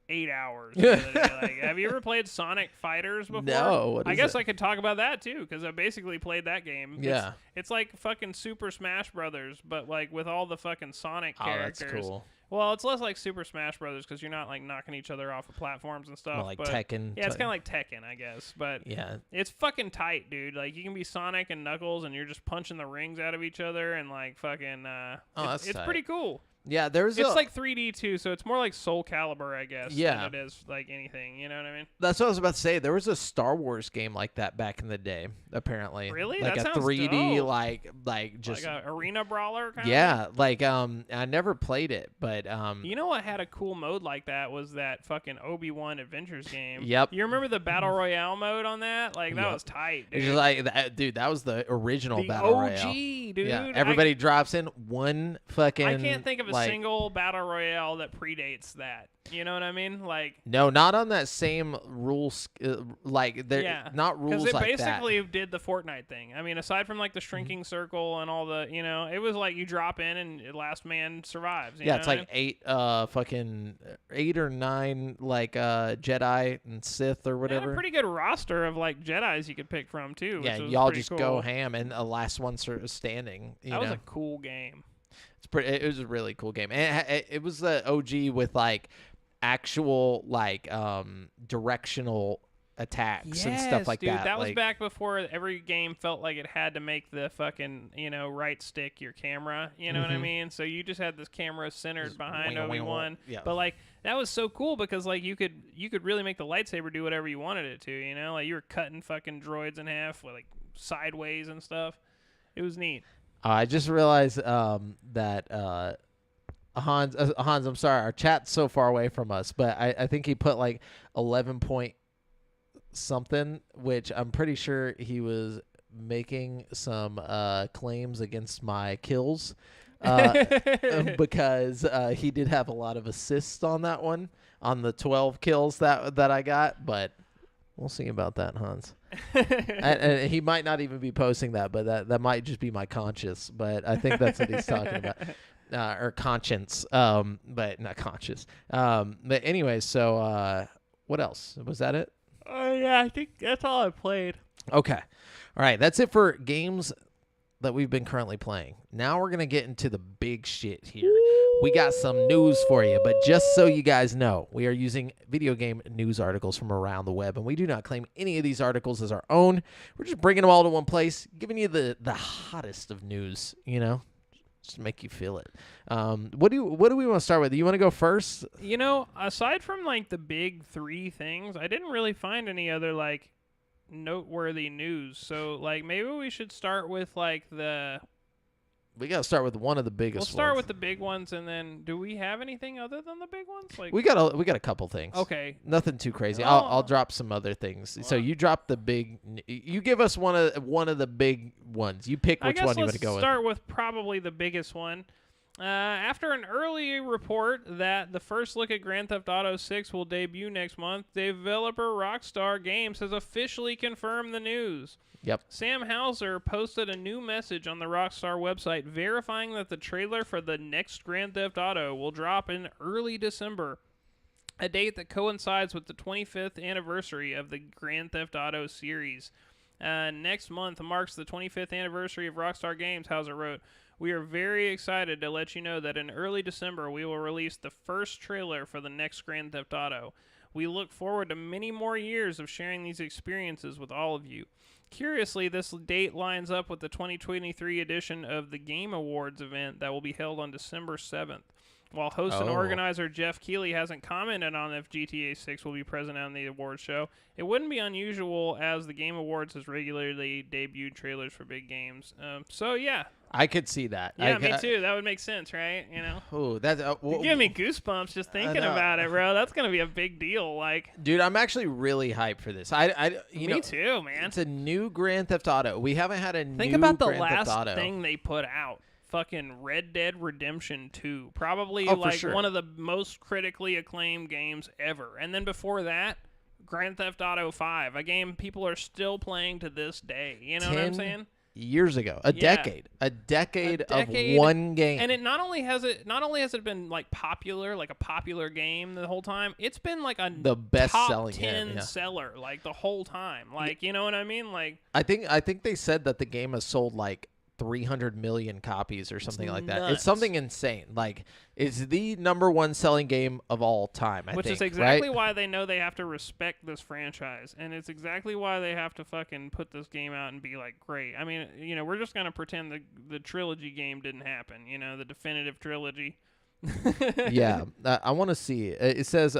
8 hours. The other day. Like, have you ever played Sonic Fighters before? No. I guess I could talk about that too, because I basically played that game. Yeah. It's like fucking Super Smash Brothers, but like with all the fucking Sonic characters. Oh, that's cool. Well, it's less like Super Smash Brothers because you're not like knocking each other off of platforms and stuff. Well, like but, Tekken. Yeah, it's kind of like Tekken, I guess. But yeah, it's fucking tight, dude. Like you can be Sonic and Knuckles, and you're just punching the rings out of each other, and like fucking. That's it's tight. pretty cool. Yeah, there's It's like 3D too, so it's more like Soul Calibur, I guess, Yeah. than it is like anything. You know what I mean? That's what I was about to say. There was a Star Wars game like that back in the day, apparently. Really? Like That a sounds 3D, dope. like just Like a arena brawler kind of yeah, like I never played it, but You know what had a cool mode like that was that fucking Obi-Wan Adventures game. Yep. You remember the Battle Royale mode on that? Like, that Yep. was tight, it's dude. just like dude, that was the original The Battle OG, Royale. dude. Yeah, everybody drops in one fucking. I can't think of a like, single Battle Royale that predates that. You know what I mean? Like, No, not on that same rules. Like they're yeah. not rules Because it like basically did the Fortnite thing. I mean, aside from like the shrinking circle and all the, it was like you drop in and last man survives. You Yeah, know it's what I like fucking 8 or 9 like Jedi and Sith or mean? They had whatever. a pretty good roster of like Jedis you could pick from too. Yeah, which was y'all pretty just cool. go ham, and the last one standing. That was a cool game. It was a really cool game, and it was the OG with like actual like directional attacks and stuff like dude, that. That was like, back before every game felt like it had to make the fucking right stick your camera. You know what I mean? So you just had this camera centered behind wing, wing, Obi-Wan. yeah. But like that was so cool because like you could really make the lightsaber do whatever you wanted it to. Like you were cutting fucking droids in half with like sideways and stuff. It was neat. I just realized that Hans, I'm sorry, our chat's so far away from us, but I think he put like 11 point something, which I'm pretty sure he was making some claims against my kills because he did have a lot of assists on that one, on the 12 kills that I got, but we'll see about that, Hans. and he might not even be posting that, but that might just be my conscience, but I think that's what he's talking about. Or conscience, but not conscious. But anyway, so what else? Was that it? Oh yeah, I think that's all I played. Okay. All right, that's it for games that we've been currently playing. Now we're going to get into the big shit here. We got some news for you, but just so you guys know, we are using video game news articles from around the web, and we do not claim any of these articles as our own. We're just bringing them all to one place, giving you the hottest of news, just to make you feel it. What do we want to start with? You want to go first? Aside from like the big 3 things, I didn't really find any other like noteworthy news. So like maybe we should start with like we got to start with one of the biggest We'll start ones. with the big ones, and then do we have anything other than the big ones? Like We got a couple things. Okay. Nothing too crazy. Well, I'll drop some other things. So you drop the big. You give us one of the big ones. You pick which one you want to go with. Let's start with probably the biggest one. After an early report that the first look at Grand Theft Auto 6 will debut next month, developer Rockstar Games has officially confirmed the news. Yep. Sam Hauser posted a new message on the Rockstar website verifying that the trailer for the next Grand Theft Auto will drop in early December, a date that coincides with the 25th anniversary of the Grand Theft Auto series. Next month marks the 25th anniversary of Rockstar Games, Hauser wrote. We are very excited to let you know that in early December we will release the first trailer for the next Grand Theft Auto. We look forward to many more years of sharing these experiences with all of you. Curiously, this date lines up with the 2023 edition of the Game Awards event that will be held on December 7th. While host and organizer Jeff Keighley hasn't commented on if GTA 6 will be present on the awards show, it wouldn't be unusual as the Game Awards has regularly debuted trailers for big games. So, yeah. I could see that. Yeah, me too. That would make sense, right? Oh, that's you give me goosebumps just thinking about it, bro. That's gonna be a big deal. Like, dude, I'm actually really hyped for this. Me too, man. It's a new Grand Theft Auto. We haven't had a Think new about the Grand Theft last Auto. thing they put out. Fucking Red Dead Redemption 2. Probably one of the most critically acclaimed games ever. And then before that, Grand Theft Auto 5, a game people are still playing to this day. You know what I'm saying? Years ago, a decade of one game, and it not only has it been like popular, like a popular game the whole time. It's been like the best selling 10 seller like the whole time. Like you know what I mean? Like I think they said that the game has sold like 300 million copies or something like that. It's something insane. Like it's the #1 selling game of all time. Which is exactly why they know they have to respect this franchise, and it's exactly why they have to fucking put this game out and be like, great. I mean, we're just gonna pretend the trilogy game didn't happen. The definitive trilogy. Yeah, I want to see. It says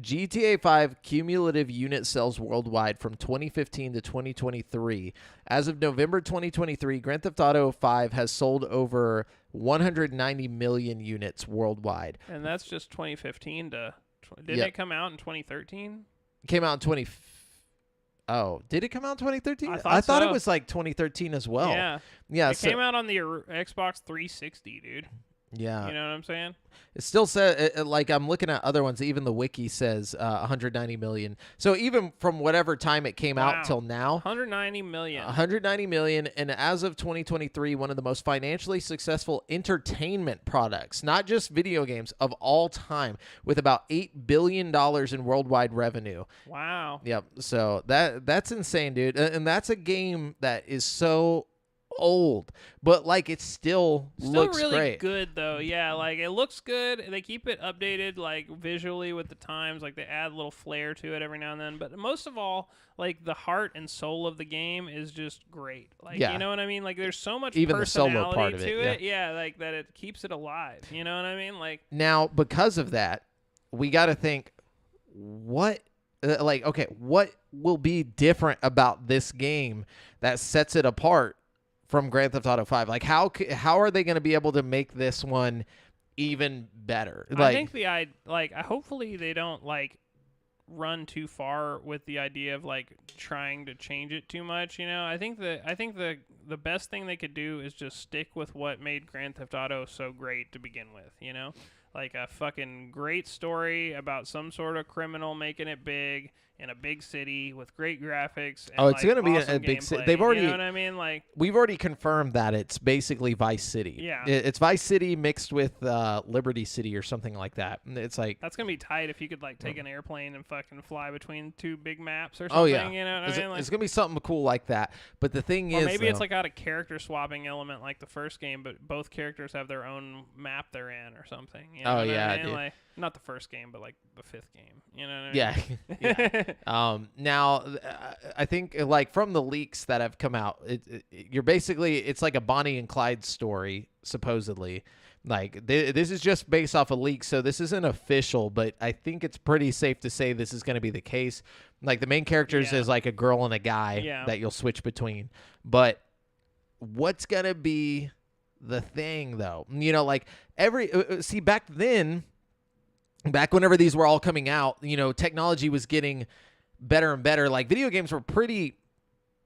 GTA 5 cumulative unit sales worldwide from 2015 to 2023. As of November 2023, Grand Theft Auto 5 has sold over 190 million units worldwide. And that's just 2015 to. Didn't Yep. it come out in 2013? It came out in 20. Oh, did it come out in 2013? I thought it so. was like 2013 as well. Yeah. Yeah. It came out on the Xbox 360, dude. Yeah. You know what I'm saying? It still says, like, I'm looking at other ones. Even the wiki says 190 million. So even from whatever time it came out till now, 190 million. 190 million. And as of 2023, one of the most financially successful entertainment products, not just video games, of all time, with about $8 billion in worldwide revenue. Wow. Yep. So that's insane, dude. And that's a game that is so old, but like it still looks really great. Good though. Yeah, like it looks good. They keep it updated like visually with the times, like they add a little flair to it every now and then, but most of all, like the heart and soul of the game is just great. Like you know what I mean? Like there's so much even personality the solo part of to it. it. Yeah, like that it keeps it alive. You know what I mean? Like now because of that, we got to think what what will be different about this game that sets it apart from Grand Theft Auto 5? Like how are they going to be able to make this one even better? I think hopefully they don't like run too far with the idea of like trying to change it too much, you know. I think the best thing they could do is just stick with what made Grand Theft Auto so great to begin with, you know? Like a fucking great story about some sort of criminal making it big in a big city with great graphics. And it's going to be a big city. They've already, you know what I mean? Like we've already confirmed that it's basically Vice City. Yeah, it's Vice City mixed with Liberty City or something like that. It's like that's gonna be tight if you could like take an airplane and fucking fly between two big maps or something. Oh yeah, you know what I mean? Like, it's gonna be something cool like that. But the thing is, maybe it's like got a character swapping element like the first game, but both characters have their own map they're in or something. You know what I mean? Like, not the first game, but like the fifth game. You know what I mean? Yeah. Now, I think like from the leaks that have come out, you're basically, it's like a Bonnie and Clyde story, supposedly. Like this is just based off a leak, so this isn't official, but I think it's pretty safe to say this is going to be the case. Like the main characters is like a girl and a guy that you'll switch between. But what's going to be the thing though? You know, like see back then, back whenever these were all coming out, you know, technology was getting better and better. Like video games were pretty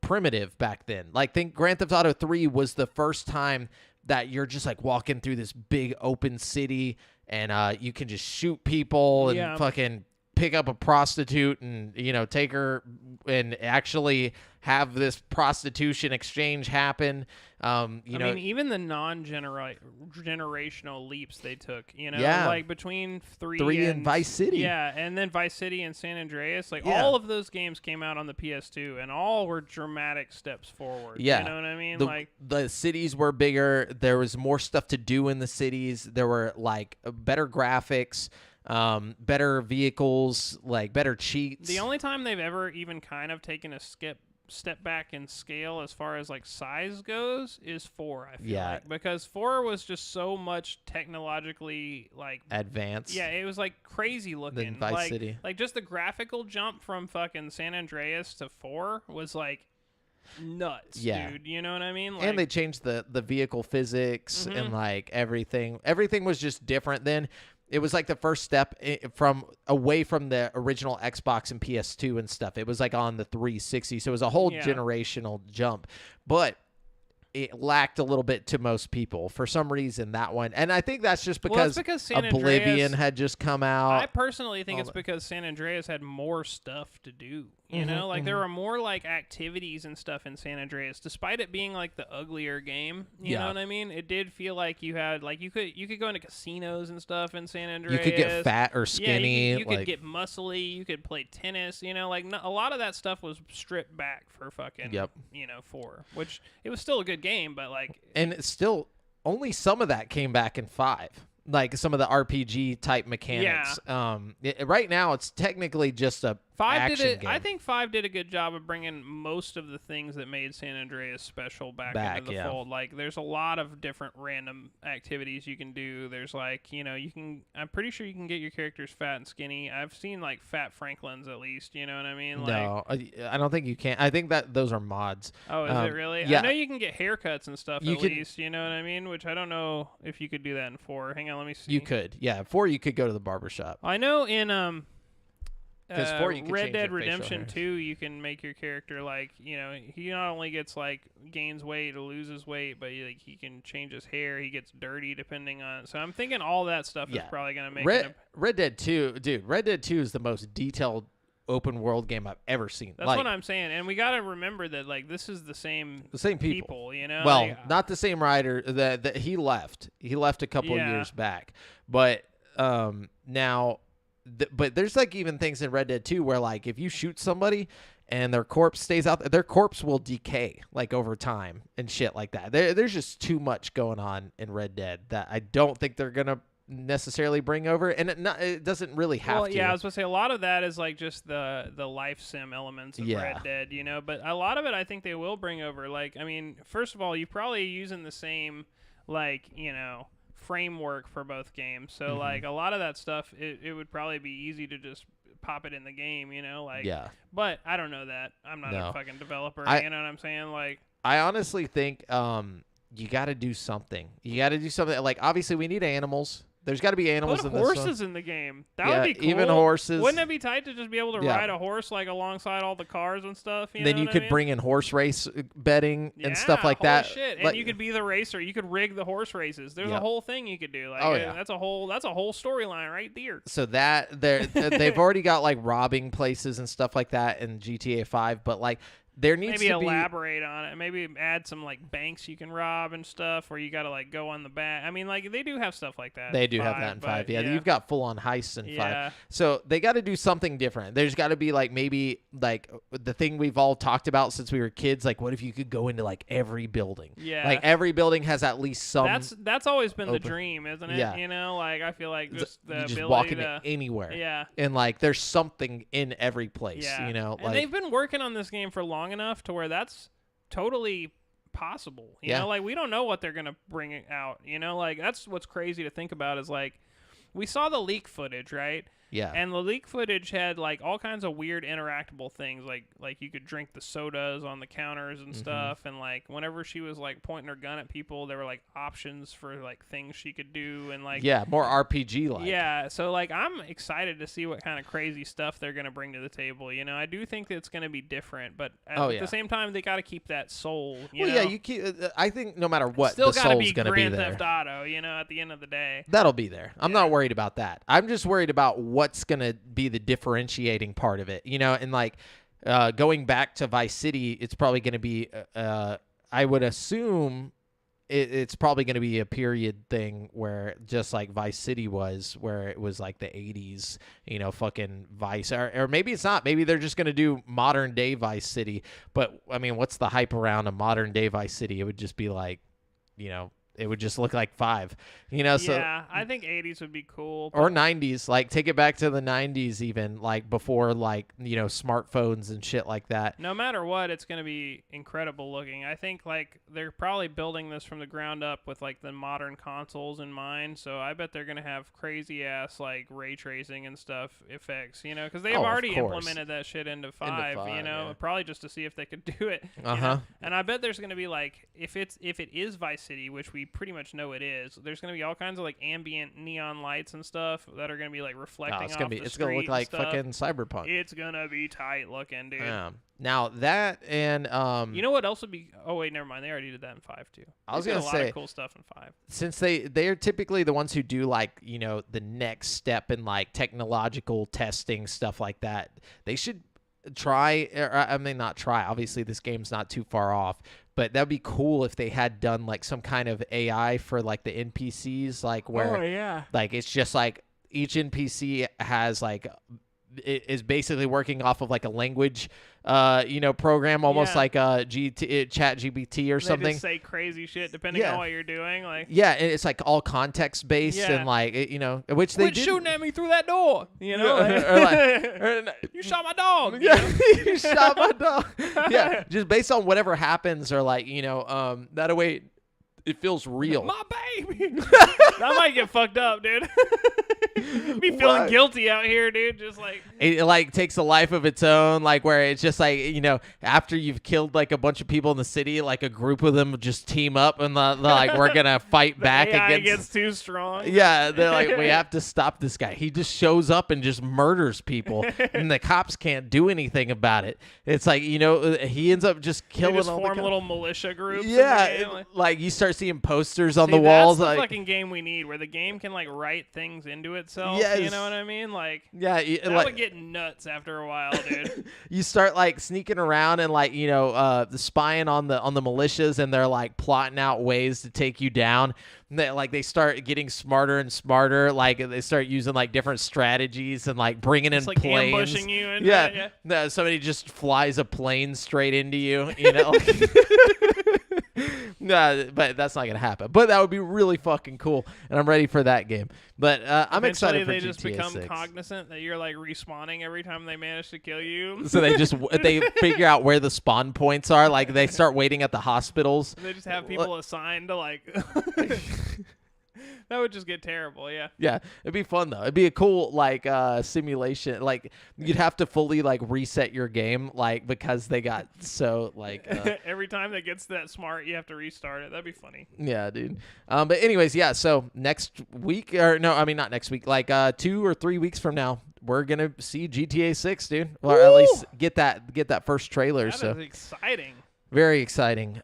primitive back then. Like think Grand Theft Auto 3 was the first time that you're just like walking through this big open city and you can just shoot people and fucking pick up a prostitute and, you know, take her and actually have this prostitution exchange happen. I mean, even the generational leaps they took, you know, like between 3 and Vice City. Yeah, and then Vice City and San Andreas, like all of those games came out on the PS2 and all were dramatic steps forward. Yeah. You know what I mean? The cities were bigger. There was more stuff to do in the cities. There were like better graphics, better vehicles, like better cheats. The only time they've ever even kind of taken a step back in scale as far as like size goes is 4, I feel like, because 4 was just so much technologically like advanced. Yeah, it was like crazy looking. Than Vice City. Like just the graphical jump from fucking San Andreas to 4 was like nuts, dude. You know what I mean? Like, and they changed the vehicle physics and like everything. Everything was just different then. It was like the first step from away from the original Xbox and PS2 and stuff. It was like on the 360. So it was a whole generational jump. But it lacked a little bit to most people for some reason, that one. And I think that's just because Oblivion had just come out. I personally think it's because San Andreas had more stuff to do. You know, like there were more like activities and stuff in San Andreas, despite it being like the uglier game. You know what I mean? It did feel like you had like you could go into casinos and stuff in San Andreas. You could get fat or skinny. Yeah, you could get muscly. You could play tennis. You know, like a lot of that stuff was stripped back for fucking 4, which it was still a good game, but like, and it's still only some of that came back in 5. Like some of the RPG type mechanics. Right now it's technically just a action game. I think 5 did a good job of bringing most of the things that made San Andreas special back into the fold. Like, there's a lot of different random activities you can do. There's like, I'm pretty sure you can get your characters fat and skinny. I've seen like fat Franklins at least. You know what I mean? Like, no, I don't think you can. I think that those are mods. Oh, is it really? Yeah. I know you can get haircuts and stuff at least. You know what I mean? Which I don't know if you could do that in 4. Hang on, let me see. You could, yeah. 4, you could go to the barbershop. I know in Red Dead Redemption 2, you can make your character like, he not only gets like gains weight or loses weight, but he can change his hair. He gets dirty depending on. So I'm thinking all that stuff is probably gonna make Red Dead 2, dude. Red Dead 2 is the most detailed open world game I've ever seen. That's what I'm saying, and we gotta remember that like this is the same people. Well, not the same writer. That he left. He left a couple of years back, but now. But there's like even things in Red Dead 2 where like if you shoot somebody and their corpse stays out, their corpse will decay like over time and shit like that. There's just too much going on in Red Dead that I don't think they're gonna necessarily bring over, and it doesn't really have to. Yeah, I was gonna say a lot of that is like just the life sim elements of Red Dead, but a lot of it I think they will bring over. Like, I mean, first of all, you're probably using the same like framework for both games, so like a lot of that stuff it would probably be easy to just pop it in the game, but I don't know that. I'm not a fucking developer. You know what I'm saying? Like, I honestly think you got to do something. Like, obviously we need animals. There's got to be animals in this one. Horses in the game. That would be cool. Even horses. Wouldn't it be tight to just be able to ride a horse like alongside all the cars and stuff? Then you could bring in horse race betting and stuff like that. Shit. And you could be the racer. You could rig the horse races. There's a whole thing you could do. Like, that's a whole storyline right there. So that they've already got like robbing places and stuff like that in GTA 5, but like there needs maybe to be elaborate on it. Maybe add some like banks you can rob and stuff, where you got to like go on the back. I mean, like they do have stuff like that. They do have that in 5. Yeah, you've got full on heists in 5. So they got to do something different. There's got to be like maybe like the thing we've all talked about since we were kids. Like, what if you could go into like every building? Yeah, like every building has at least some. That's always been the dream, isn't it? Yeah, like I feel like just the ability to walk into anywhere. Yeah, and like there's something in every place. Yeah, and like, they've been working on this game for long enough to where that's totally possible. You know, like we don't know what they're gonna bring out. Like that's what's crazy to think about is like we saw the leak footage, right? Yeah. And the leak footage had like all kinds of weird interactable things, like you could drink the sodas on the counters and stuff, and like whenever she was like pointing her gun at people, there were like options for like things she could do, and like more RPG like. Yeah, so like I'm excited to see what kind of crazy stuff they're gonna bring to the table. I do think that it's gonna be different, but at the same time they got to keep that soul. You keep. I think no matter what, still the soul's gonna be Grand there. Theft Auto, at the end of the day. That'll be there. I'm not worried about that. I'm just worried about what's going to be the differentiating part of it, and like going back to Vice City, it's probably going to be, I would assume it's probably going to be a period thing where just like Vice City was, where it was like the 80s, fucking Vice, or maybe it's not. Maybe they're just going to do modern day Vice City. But I mean, what's the hype around a modern day Vice City? It would just be like, it would just look like 5, so yeah, I think 80s would be cool, or 90s, like take it back to the 90s, even like before like smartphones and shit like that. No matter what, it's going to be incredible looking. I think like they're probably building this from the ground up with like the modern consoles in mind, so I bet they're going to have crazy ass like ray tracing and stuff effects, because they've already implemented that shit into 5, probably just to see if they could do it. And I bet there's going to be like if it is Vice City, which we pretty much know it is, there's going to be all kinds of like ambient neon lights and stuff that are going to be like reflecting it's off gonna the it's going to look like stuff. Fucking Cyberpunk. It's going to be tight looking, dude. Now that and you know what else would be? Oh wait, never mind. They already did that in 5 too. I was going to say a lot of cool stuff in 5. Since they're typically the ones who do like the next step in like technological testing stuff like that, they should try. I mean, not try. Obviously, this game's not too far off. But that'd be cool if they had done like some kind of AI for like the NPCs, like where like it's just like each NPC has like is basically working off of like a language program, almost like a Chat GPT or something. They just say crazy shit depending on what you're doing. Like and it's like all context based and like which they quit shooting at me through that door. You know, you shot my dog. Yeah, you shot my dog. Yeah, just based on whatever happens, or like that way it feels real. My baby. That might get fucked up, dude. Be feeling guilty out here, dude. Just like it like takes a life of its own, like where it's just like after you've killed like a bunch of people in the city, like a group of them just team up and they're like we're gonna fight back AI against. Gets too strong. Yeah, they're like we have to stop this guy. He just shows up and just murders people, and the cops can't do anything about it. It's like he ends up just killing. They just all form the little militia groups. Yeah, like you start seeing posters on the walls. That's the like fucking game we need, where the game can like write things into itself. Yes. You know what I mean? Like that would get nuts after a while, dude. You start like sneaking around and like spying on the militias, and they're like plotting out ways to take you down. And they start getting smarter and smarter. Like they start using like different strategies and like bringing in like planes. Ambushing you. And No, somebody just flies a plane straight into you. No, but that's not gonna happen. But that would be really fucking cool, and I'm ready for that game. But I'm excited for GTA 6. They just become cognizant that you're like respawning every time they manage to kill you. So they figure out where the spawn points are. Like they start waiting at the hospitals. They just have people assigned to like. That would just get terrible, yeah. Yeah, it'd be fun though. It'd be a cool like simulation. Like you'd have to fully like reset your game, like because they got so like every time that gets that smart, you have to restart it. That'd be funny. Yeah, dude. But anyways, yeah. So next week, or no, I mean not next week. Like 2 or 3 weeks from now, we're gonna see GTA 6, dude. Or at least get that first trailer. That is exciting. Very exciting.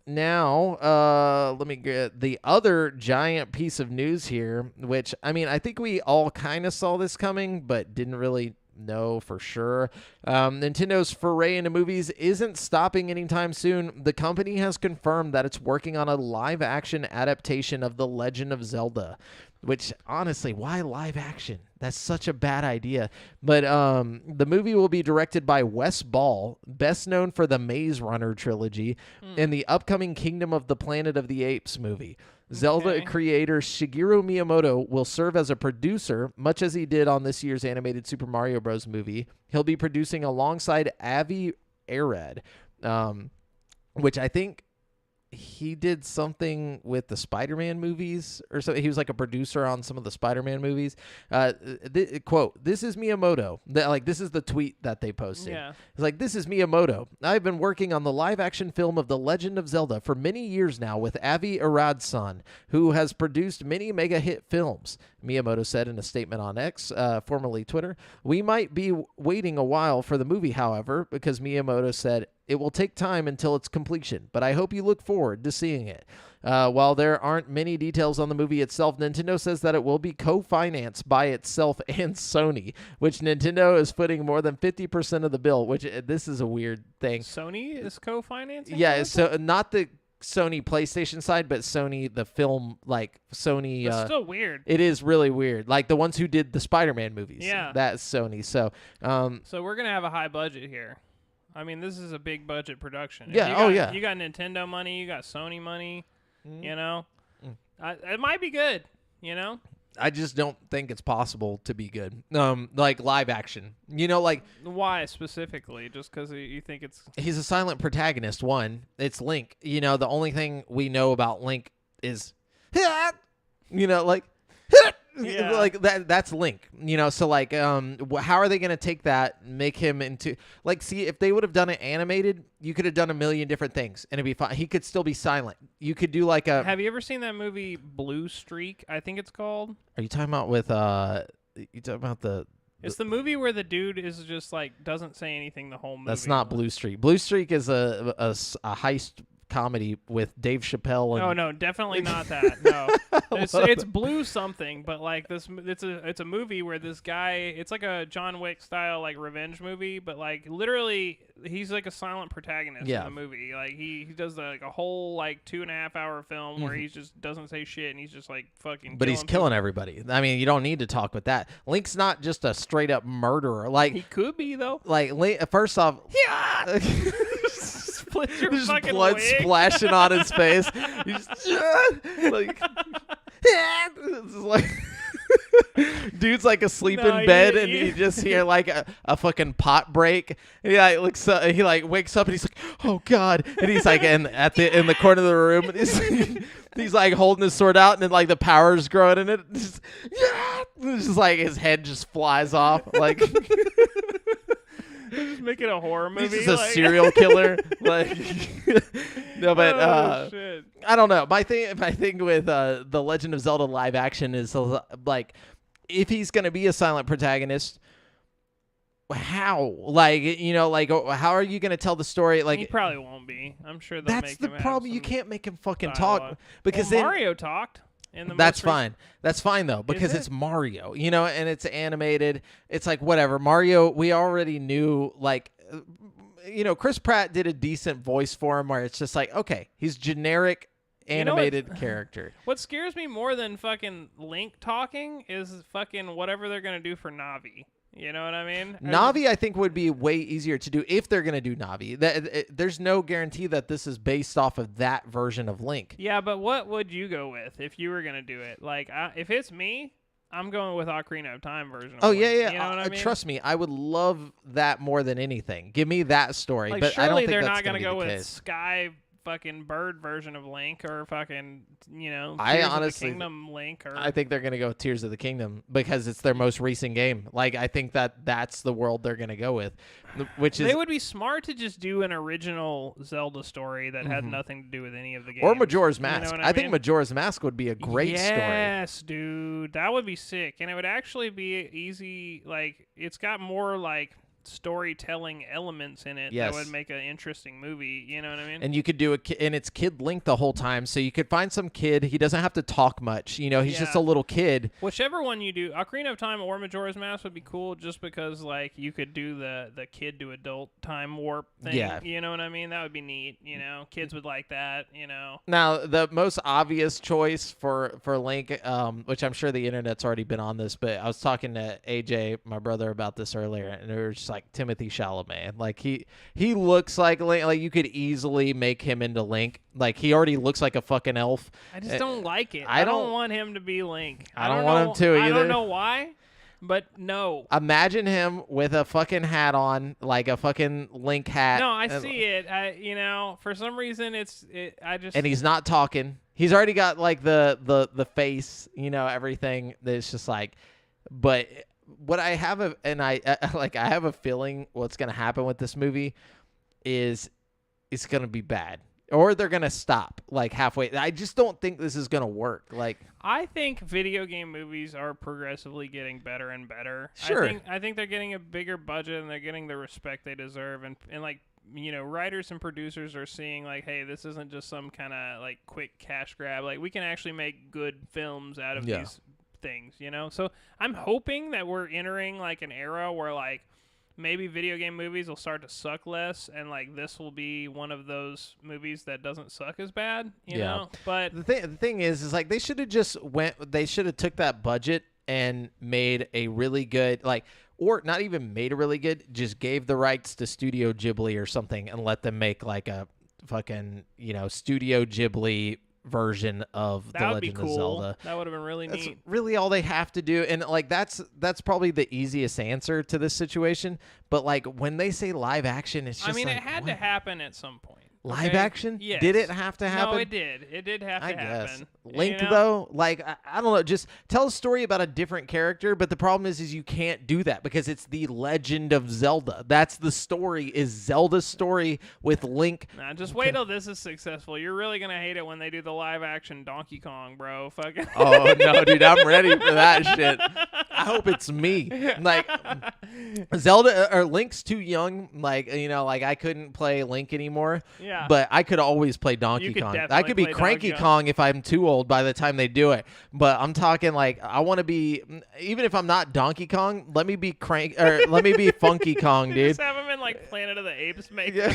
Now, let me get the other giant piece of news here, which, I mean, I think we all kind of saw this coming, but didn't really know for sure. Nintendo's foray into movies isn't stopping anytime soon. The company has confirmed that it's working on a live-action adaptation of The Legend of Zelda, which, honestly, why live action? That's such a bad idea. But the movie will be directed by Wes Ball, best known for the Maze Runner trilogy and the upcoming Kingdom of the Planet of the Apes movie. Zelda creator Shigeru Miyamoto will serve as a producer, much as he did on this year's animated Super Mario Bros. Movie. He'll be producing alongside Avi Arad, which I think he did something with the Spider-Man movies or something. He was like a producer on some of the Spider-Man movies. Quote, "This is Miyamoto." This is the tweet that they posted. Yeah. It's like, "This is Miyamoto. I've been working on the live-action film of The Legend of Zelda for many years now with Avi Arad-san, who has produced many mega-hit films." Miyamoto said in a statement on X, formerly Twitter. "We might be waiting a while for the movie, however, because Miyamoto said, it will take time until its completion, but I hope you look forward to seeing it." While there aren't many details on the movie itself, Nintendo says that it will be co-financed by itself and Sony, which Nintendo is footing more than 50% of the bill, which this is a weird thing. Sony is co-financing? Yeah, so not the Sony PlayStation side, but Sony, the film, like Sony. It's still weird. It is really weird. Like the ones who did the Spider-Man movies. Yeah. That's Sony. So we're going to have a high budget here. I mean, this is a big budget production. Yeah, You got Nintendo money, you got Sony money, you know. It might be good, you know. I just don't think it's possible to be good. Like live action, like why specifically? Just because you think it's he's a silent protagonist. One, it's Link. The only thing we know about Link is, like. Yeah. Like that's Link, so like how are they going to take that and make him into see if they would have done it animated, you could have done a million different things and it'd be fine. He could still be silent. You could do like a Have you ever seen that movie Blue Streak, I think it's called? Are you talking about with you talking about the It's the movie where the dude is just like doesn't say anything the whole movie. That's not Blue Streak. Blue Streak is a heist comedy with Dave Chappelle. And Oh no, definitely not that. No, it's Blue something, but like this, it's a movie where this guy, it's like a John Wick style like revenge movie, but like literally he's like a silent protagonist in the movie. Like he does like a whole like 2.5 hour film where he just doesn't say shit and he's just like fucking. But he's killing everybody. I mean, you don't need to talk with that. Link's not just a straight up murderer. Like he could be though. Like first off, split your there's fucking blood wig. splashing on his face. He's like, it's like dude's like asleep in bed, and you just hear like a fucking pot break. Yeah, he looks. He like wakes up and he's like, "Oh God!" And he's like in the corner of the room, and he's like holding his sword out, and then like the power's growing in it. It's just like his head just flies off. Like just make it a horror movie. He's just a serial killer. Like no, but shit. I don't know. My thing with the Legend of Zelda live action is like, if he's gonna be a silent protagonist, how? Like, you know, like how are you gonna tell the story? Like he probably won't be. I'm sure that's the problem. You can't make him fucking talk because then Mario talked. That's fine. That's fine though, because it's Mario, you know, and it's animated. It's like whatever. Mario, we already knew, like, you know, Chris Pratt did a decent voice for him where it's just like, okay, he's generic animated character. What scares me more than fucking Link talking is fucking whatever they're gonna do for Navi. You know what I mean? Navi, I think, would be way easier to do if they're going to do Navi. There's no guarantee that this is based off of that version of Link. Yeah, but what would you go with if you were going to do it? Like, if it's me, I'm going with Ocarina of Time version of Link. Yeah. You know what I mean? Trust me, I would love that more than anything. Give me that story. Like, but surely I don't think they're that's not going to go be the with case. Sky fucking bird version of Link or fucking, you know, I Tears honestly of the Kingdom Link. Or I think they're going to go with Tears of the Kingdom because it's their most recent game. Like, I think that's the world they're going to go with, which is... They would be smart to just do an original Zelda story that had nothing to do with any of the games. Or Majora's Mask. You know I think Majora's Mask would be a great story. Yes, dude. That would be sick. And it would actually be easy. Like, it's got more, like, storytelling elements in it that would make an interesting movie. You know what I mean? And you could do and it's Kid Link the whole time, so you could find some kid. He doesn't have to talk much. You know, he's just a little kid. Whichever one you do, Ocarina of Time or Majora's Mask would be cool, just because like you could do the kid to adult time warp thing. Yeah. You know what I mean? That would be neat. You know, kids would like that. You know. Now, the most obvious choice for Link, which I'm sure the internet's already been on this, but I was talking to AJ, my brother, about this earlier, and it was just like Timothy Chalamet. Like he looks like Link. Like you could easily make him into Link. Like he already looks like a fucking elf. I just don't like it. I don't want him to be Link. I don't want him to either. I don't know why, but no. Imagine him with a fucking hat on, like a fucking Link hat. No, I see it. You know, for some reason and he's not talking. He's already got like the face, you know, everything. That's just like, but what I have I have a feeling what's gonna happen with this movie is it's gonna be bad, or they're gonna stop like halfway. I just don't think this is gonna work. Like, I think video game movies are progressively getting better and better. Sure. I think they're getting a bigger budget and they're getting the respect they deserve, and like, you know, writers and producers are seeing like, hey, this isn't just some kind of like quick cash grab. Like, we can actually make good films out of these things, you know? So I'm hoping that we're entering like an era where like maybe video game movies will start to suck less, and like this will be one of those movies that doesn't suck as bad, you know? But the thing is like they should have took that budget and made a really good, like, or not even made a really good, just gave the rights to Studio Ghibli or something and let them make like a fucking, you know, Studio Ghibli version of The Legend of Zelda. That would have been really neat. That's really all they have to do, and like that's probably the easiest answer to this situation. But like when they say live action, it's just I mean, like, it had to happen at some point. Live action? Yes. Did it have to happen? No, it did. It did have to happen. Guess. Link, you know? though, like, I don't know. Just tell a story about a different character, but the problem is you can't do that because it's the Legend of Zelda. That's the story, is Zelda's story with Link. Nah, just wait till this is successful. You're really going to hate it when they do the live-action Donkey Kong, bro. Fucking. Oh, no, dude. I'm ready for that shit. I hope it's me. Like Zelda or Link's too young. Like like I couldn't play Link anymore. Yeah. But I could always play Donkey Kong. I could be Cranky Kong if I'm too old by the time they do it. But I'm talking like I want to be, even if I'm not Donkey Kong, let me be let me be Funky Kong, dude. Just have him in like Planet of the Apes, maybe. Yeah.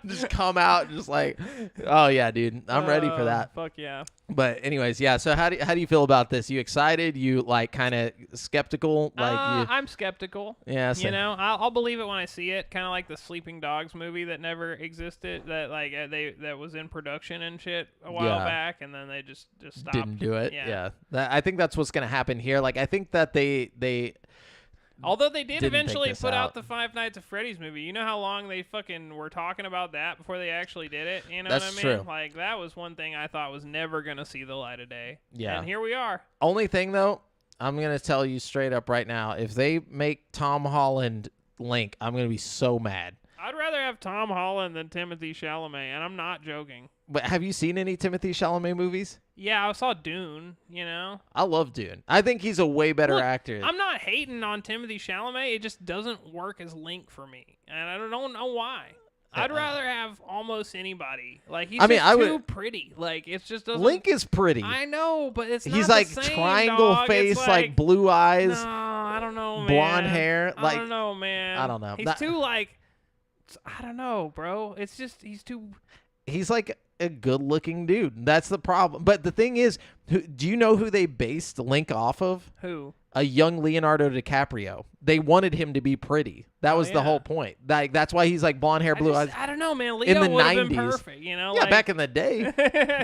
Just come out, just like, oh yeah, dude, I'm ready for that. Fuck yeah. But anyways, yeah. So how do you feel about this? You excited? You like kind of skeptical? Like I'm skeptical. Yeah. You know, I'll believe it when I see it. Kind of like the Sleeping Dogs movie that never existed. That like that was in production and shit a while back, and then they just stopped. Didn't do it. Yeah. I think that's what's gonna happen here. Like I think that they. Although they did eventually put out the Five Nights at Freddy's movie. You know how long they fucking were talking about that before they actually did it? You know what I mean? True. Like, that was one thing I thought was never going to see the light of day. Yeah. And here we are. Only thing, though, I'm going to tell you straight up right now, if they make Tom Holland Link, I'm going to be so mad. I'd rather have Tom Holland than Timothy Chalamet, and I'm not joking. But have you seen any Timothy Chalamet movies? Yeah, I saw Dune, you know? I love Dune. I think he's a way better actor. I'm not hating on Timothy Chalamet. It just doesn't work as Link for me. And I don't know why. I'd rather have almost anybody. Like, he's too pretty. Like, it just doesn't... Link is pretty. I know, but it's he's not like the same, triangle dog. face, It's like blue eyes. No, I don't know, man. Blonde hair. I like don't know, man. I don't know. He's too, like... I don't know, bro. It's just... He's too... He's like a good-looking dude. That's the problem. But the thing is, do you know who they based Link off of? Who? A young Leonardo DiCaprio. They wanted him to be pretty. That was the whole point. Like that's why he's like blonde hair, blue eyes. I don't know, man. Leo would have been perfect, you know? Yeah, like, back in the day.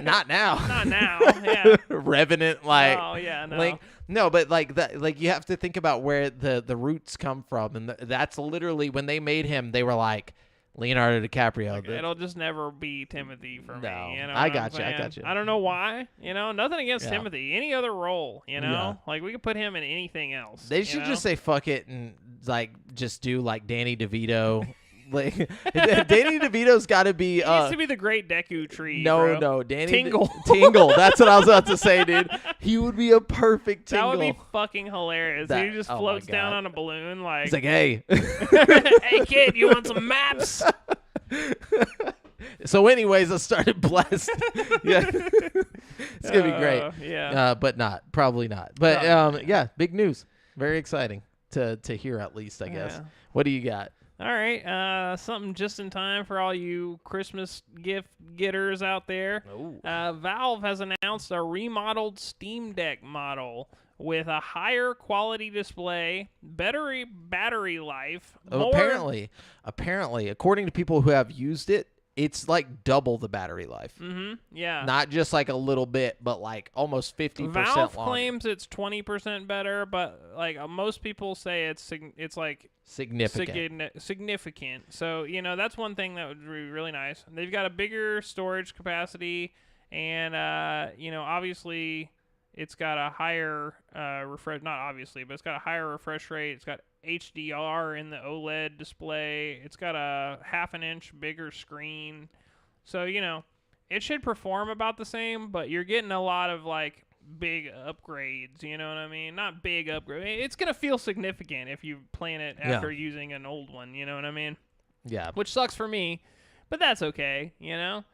Not now. Not now. Yeah. Revenant, like. Oh yeah, no. Link. No, but like that, like you have to think about where the roots come from, and that's literally when they made him. They were like. Leonardo DiCaprio. Like, it'll just never be Timothy for me. You know I got you. I don't know why. You know, nothing against Timothy. Any other role, you know? Yeah. Like, we could put him in anything else. They should just say fuck it and, like, just do, like, Danny DeVito. Like, Danny DeVito's got to be... He needs to be the Great Deku Tree, No, bro. no. Danny Tingle. Tingle. That's what I was about to say, dude. He would be a perfect Tingle. That would be fucking hilarious. He just floats down on a balloon like... He's like, hey. Hey, kid, you want some maps? So anyways, I started Blessed. Yeah. It's going to be great. Yeah. But not. Probably not. But, yeah, big news. Very exciting to hear at least, I guess. Yeah. What do you got? All right, something just in time for all you Christmas gift getters out there. Valve has announced a remodeled Steam Deck model with a higher quality display, better battery life. Apparently, according to people who have used it, it's like double the battery life. Mm-hmm. Yeah. Not just like a little bit, but like almost 50% Valve longer. claims it's 20% better, but like most people say it's like significant. So, you know, that's one thing that would be really nice. They've got a bigger storage capacity, and you know, obviously it's got a higher refresh. Not obviously, but it's got a higher refresh rate. It's got HDR in the OLED display. It's got a 1/2 inch bigger screen. So, you know, it should perform about the same, but you're getting a lot of like big upgrades, you know what I mean? Not big upgrade. It's going to feel significant if you plan it after using an old one, you know what I mean? Yeah. Which sucks for me, but that's okay, you know?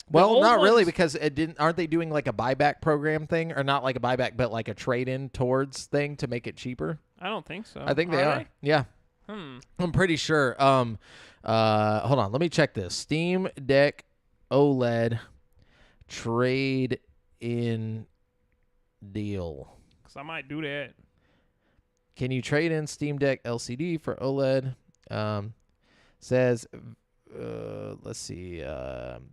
Well, not really, because aren't they doing like a buyback program thing, or not like a buyback, but like a trade-in towards thing to make it cheaper? I don't think so. I think they are. Yeah. I'm pretty sure. Hold on, let me check this. Steam Deck OLED trade-in deal. Because I might do that. Can you trade in Steam Deck LCD for OLED? Says. Let's see.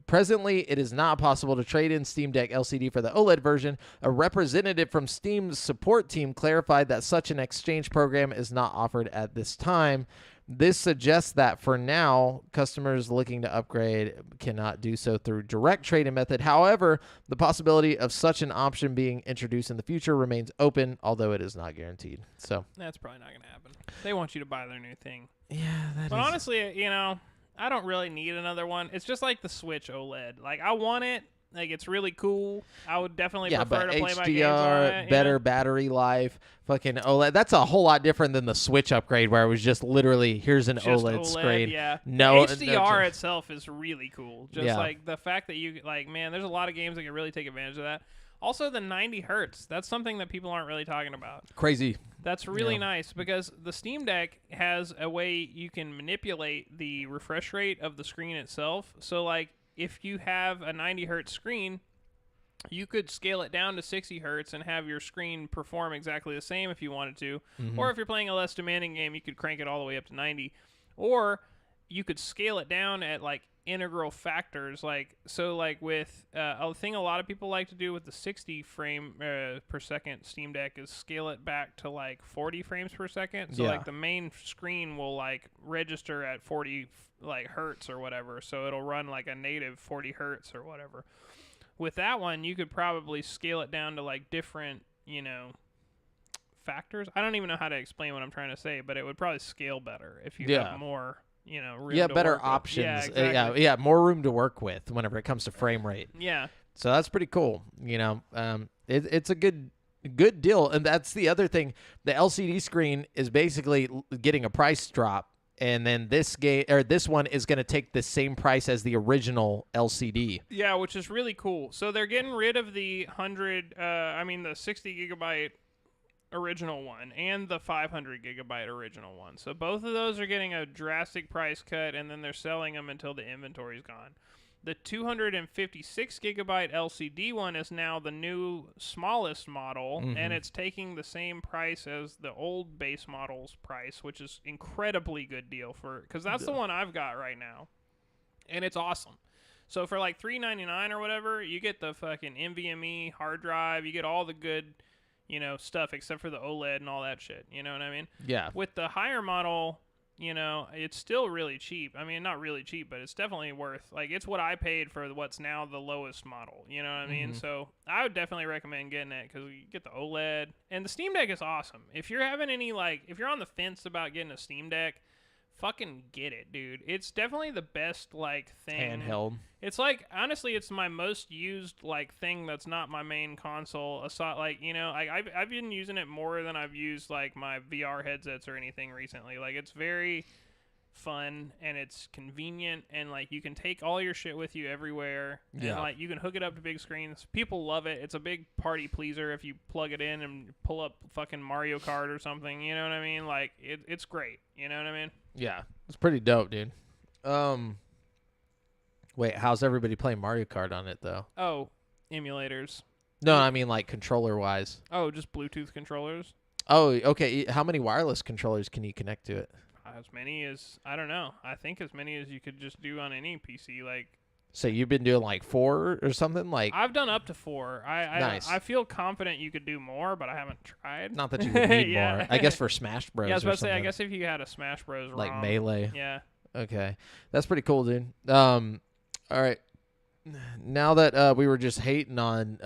Presently, it is not possible to trade in Steam Deck LCD for the OLED version. A representative from Steam's support team clarified that such an exchange program is not offered at this time. This suggests that for now, customers looking to upgrade cannot do so through direct trade-in method. However, the possibility of such an option being introduced in the future remains open, although it is not guaranteed. So that's probably not going to happen. They want you to buy their new thing. Yeah, but honestly, you know, I don't really need another one. It's just like the Switch OLED. Like, I want it Like, it's really cool. I would definitely Yeah, prefer but to play my games HDR, on it. better battery life, fucking OLED. That's a whole lot different than the Switch upgrade where it was just literally, here's an Just OLED screen. Yeah. No, the HDR itself is really cool. Just Yeah. like the fact that you like, man, there's a lot of games that can really take advantage of that. Also, the 90 hertz. That's something that people aren't really talking about. Crazy. That's really nice because the Steam Deck has a way you can manipulate the refresh rate of the screen itself. So, like, if you have a 90 hertz screen, you could scale it down to 60 hertz and have your screen perform exactly the same if you wanted to. Or if you're playing a less demanding game, you could crank it all the way up to 90. Or you could scale it down at like integral factors. Like, so like with a thing a lot of people like to do with the 60 frame per second Steam Deck is scale it back to like 40 frames per second. So like the main screen will like register at 40 like hertz or whatever. So it'll run like a native 40 hertz or whatever. With that one, you could probably scale it down to like different, factors. I don't even know how to explain what I'm trying to say, but it would probably scale better if you have more, room to better work options. with. Yeah, exactly. Yeah, more room to work with whenever it comes to frame rate. Yeah. So that's pretty cool. It's a good deal, and that's the other thing. The LCD screen is basically getting a price drop. And then this one is going to take the same price as the original LCD. Yeah, which is really cool. So they're getting rid of the 60 gigabyte original one and the 500 gigabyte original one. So both of those are getting a drastic price cut, and then they're selling them until the inventory's gone. The 256 gigabyte LCD one is now the new smallest model, and it's taking the same price as the old base model's price, which is incredibly good deal because that's the one I've got right now, and it's awesome. So for like $399 or whatever, you get the fucking NVMe hard drive, you get all the good, stuff except for the OLED and all that shit. You know what I mean? Yeah. With the higher model, it's still really cheap. I mean, not really cheap, but it's definitely worth, like, it's what I paid for what's now the lowest model. You know what I mean? So I would definitely recommend getting it because you get the OLED. And the Steam Deck is awesome. If you're having if you're on the fence about getting a Steam Deck, fucking get it, dude. It's definitely the best, like, thing. Handheld. It's like, honestly, it's my most used, like, thing that's not my main console. Aside, like, I've been using it more than I've used, like, my VR headsets or anything recently. Like, it's very fun, and it's convenient, and, like, you can take all your shit with you everywhere. And, like, you can hook it up to big screens. People love it. It's a big party pleaser if you plug it in and pull up fucking Mario Kart or something. You know what I mean? Like, it's great. You know what I mean? Yeah, it's pretty dope, dude. Wait, how's everybody playing Mario Kart on it, though? Oh, emulators. No, I mean, like, controller-wise. Oh, just Bluetooth controllers? Oh, okay. How many wireless controllers can you connect to it? As many as, I don't know. I think as many as you could just do on any PC. Like, so you've been doing, like, 4 or something? Like, I've done up to 4. Nice. I feel confident you could do more, but I haven't tried. Not that you would need more. I guess for Smash Bros. Yeah, I was about to say, I something. guess if you had a Smash Bros. Like ROM. Melee. Yeah. Okay. That's pretty cool, dude. All right. Now that we were just hating on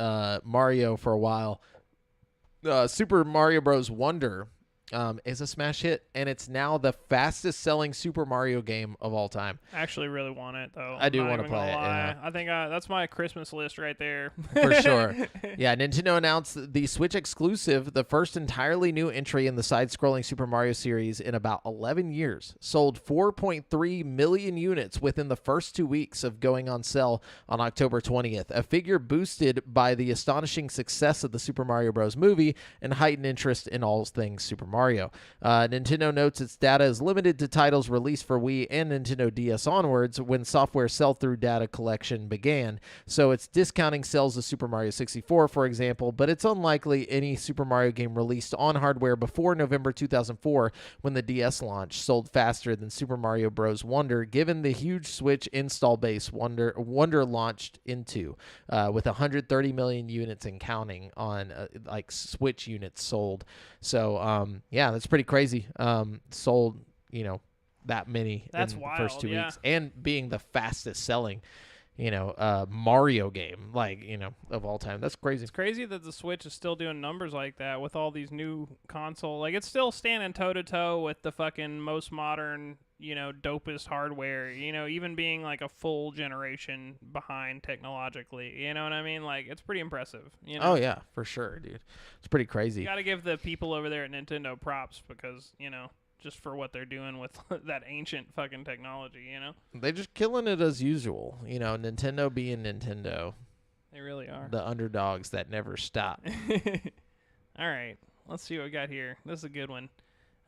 Mario for a while, Super Mario Bros. Wonder is a smash hit, and it's now the fastest selling Super Mario game of all time. I actually really want it, though. I do want to play it. Lie. Yeah. I think that's my Christmas list right there. For sure. Yeah, Nintendo announced the Switch exclusive, the first entirely new entry in the side-scrolling Super Mario series in about 11 years. Sold 4.3 million units within the first 2 weeks of going on sale on October 20th, a figure boosted by the astonishing success of the Super Mario Bros. Movie and heightened interest in all things Super Mario. Nintendo notes its data is limited to titles released for Wii and Nintendo DS onwards when software sell-through data collection began, so it's discounting sales of Super Mario 64, for example, but it's unlikely any Super Mario game released on hardware before November 2004 when the DS launched sold faster than Super Mario Bros. Wonder, given the huge Switch install base Wonder launched into, with 130 million units and counting on like Switch units sold. So yeah, that's pretty crazy. Sold, that many That's in wild, the first 2 yeah. weeks, and being the fastest selling, Mario game, like, of all time. That's crazy. It's crazy that the Switch is still doing numbers like that with all these new console. Like, it's still standing toe to toe with the fucking most modern, dopest hardware, even being like a full generation behind technologically. You know what I mean? Like, it's pretty impressive. Oh, yeah, for sure, dude. It's pretty crazy. You got to give the people over there at Nintendo props because, just for what they're doing with that ancient fucking technology, They're just killing it as usual. Nintendo being Nintendo. They really are. The underdogs that never stop. All right. Let's see what we got here. This is a good one.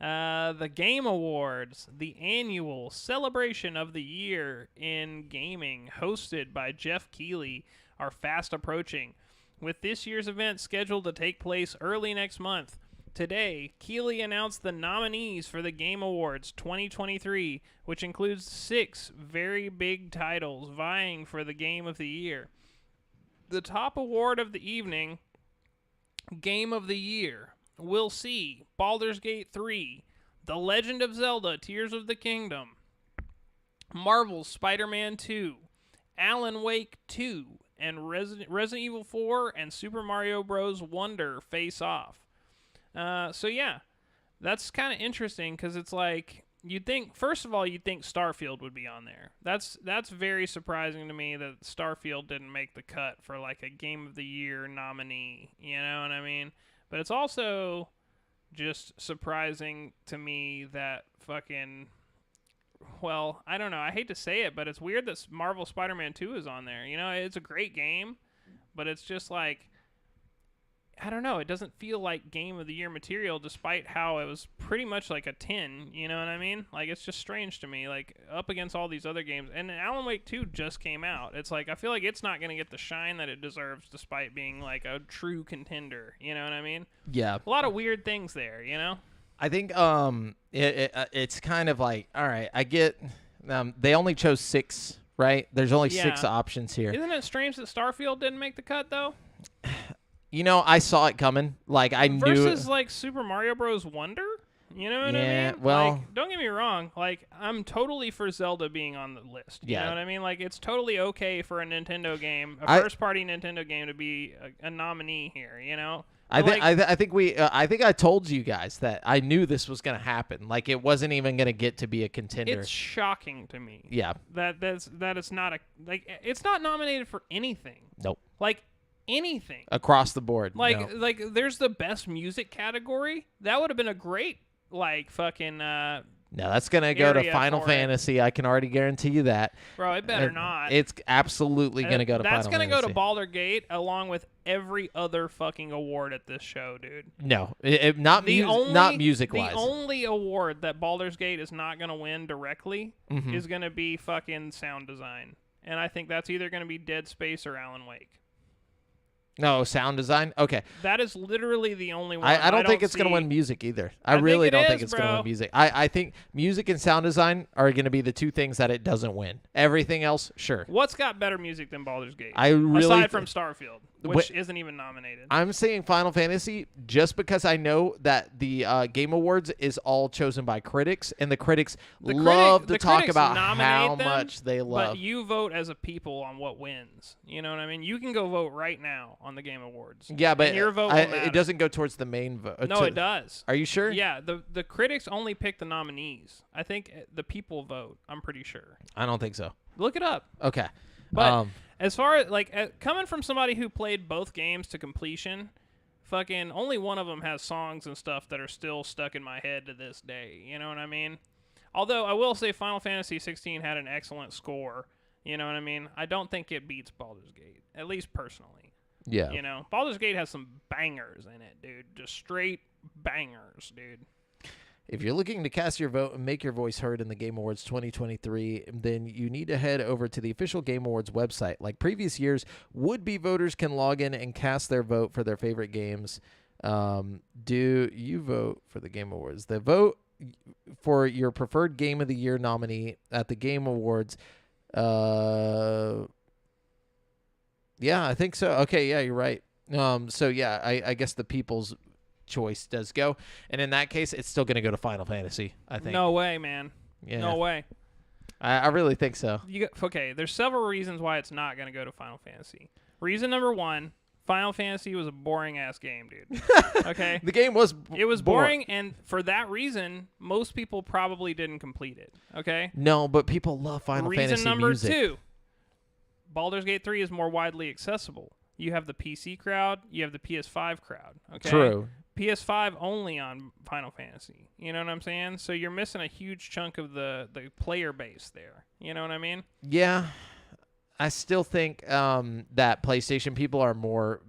The Game Awards, the annual celebration of the year in gaming, hosted by Jeff Keighley, are fast approaching, with this year's event scheduled to take place early next month. Today, Keighley announced the nominees for the Game Awards 2023, which includes 6 very big titles vying for the Game of the Year. The top award of the evening, Game of the Year, will see Baldur's Gate 3, The Legend of Zelda Tears of the Kingdom, Marvel's Spider-Man 2, Alan Wake 2, and Resident Evil 4 and Super Mario Bros. Wonder face off. So yeah, that's kind of interesting because it's like, first of all, you'd think Starfield would be on there. That's very surprising to me that Starfield didn't make the cut for like a Game of the Year nominee. You know what I mean? But it's also just surprising to me that fucking, well, I don't know. I hate to say it, but it's weird that Marvel Spider-Man 2 is on there. It's a great game, but it's just like, I don't know. It doesn't feel like Game of the Year material, despite how it was pretty much like a 10. You know what I mean? Like, it's just strange to me. Like, up against all these other games. And Alan Wake 2 just came out. It's like, I feel like it's not going to get the shine that it deserves, despite being like a true contender. You know what I mean? Yeah. A lot of weird things there, I think it's kind of like, all right, I get they only chose 6, right? There's only 6 options here. Isn't it strange that Starfield didn't make the cut, though? I saw it coming. Like, I knew. Versus, like, Super Mario Bros. Wonder? You know what I mean? Well, like, don't get me wrong. Like, I'm totally for Zelda being on the list. You know what I mean? Like, it's totally okay for a Nintendo game, first-party Nintendo game, to be a nominee here. I think I told you guys that I knew this was going to happen. Like, it wasn't even going to get to be a contender. It's shocking to me. Yeah. That it's not it's not nominated for anything. Nope. Like, anything across the board. Like there's the best music category. That would have been a great fucking no, that's gonna go to Final Fantasy. I can already guarantee you that. Bro, it better not. It's absolutely gonna go to Final Fantasy. That's gonna go to Baldur's Gate along with every other fucking award at this show, dude. No, not music-wise. The only award that Baldur's Gate is not gonna win directly is gonna be fucking sound design, and I think that's either gonna be Dead Space or Alan Wake. No, sound design? Okay. That is literally the only one. I don't think it's going to win music either. I really don't think it's going to win music. I think music and sound design are going to be the 2 things that it doesn't win. Everything else, sure. What's got better music than Baldur's Gate? Aside from Starfield, which isn't even nominated. I'm saying Final Fantasy just because I know that the Game Awards is all chosen by critics, and the critics love to talk about how much they love. But you vote as a people on what wins. You know what I mean? You can go vote right now on the Game Awards. Yeah, but your vote it doesn't go towards the main vote. No, it does. Are you sure? Yeah, the critics only pick the nominees. I think the people vote. I'm pretty sure. I don't think so. Look it up. Okay. But as far as, coming from somebody who played both games to completion, fucking only one of them has songs and stuff that are still stuck in my head to this day. You know what I mean? Although, I will say Final Fantasy 16 had an excellent score. You know what I mean? I don't think it beats Baldur's Gate, at least personally. Yeah. Baldur's Gate has some bangers in it, dude. Just straight bangers, dude. If you're looking to cast your vote and make your voice heard in the Game Awards 2023, then you need to head over to the official Game Awards website. Like previous years, would-be voters can log in and cast their vote for their favorite games. Do you vote for the Game Awards? The vote for your preferred Game of the Year nominee at the Game Awards. Yeah, I think so. Okay, yeah, you're right. So yeah, I guess the people's choice does go, and in that case, it's still going to go to Final Fantasy. I think. No way, man. Yeah. No way. I really think so. Okay, there's several reasons why it's not going to go to Final Fantasy. Reason number 1, Final Fantasy was a boring ass game, dude. Okay, The game was it was boring, and for that reason, most people probably didn't complete it. Okay. No, but people love Final Reason Fantasy number music. 2, Baldur's Gate 3 is more widely accessible. You have the PC crowd, you have the PS5 crowd. Okay. True. PS5 only on Final Fantasy. You know what I'm saying? So you're missing a huge chunk of the player base there. You know what I mean? Yeah. I still think that PlayStation people are more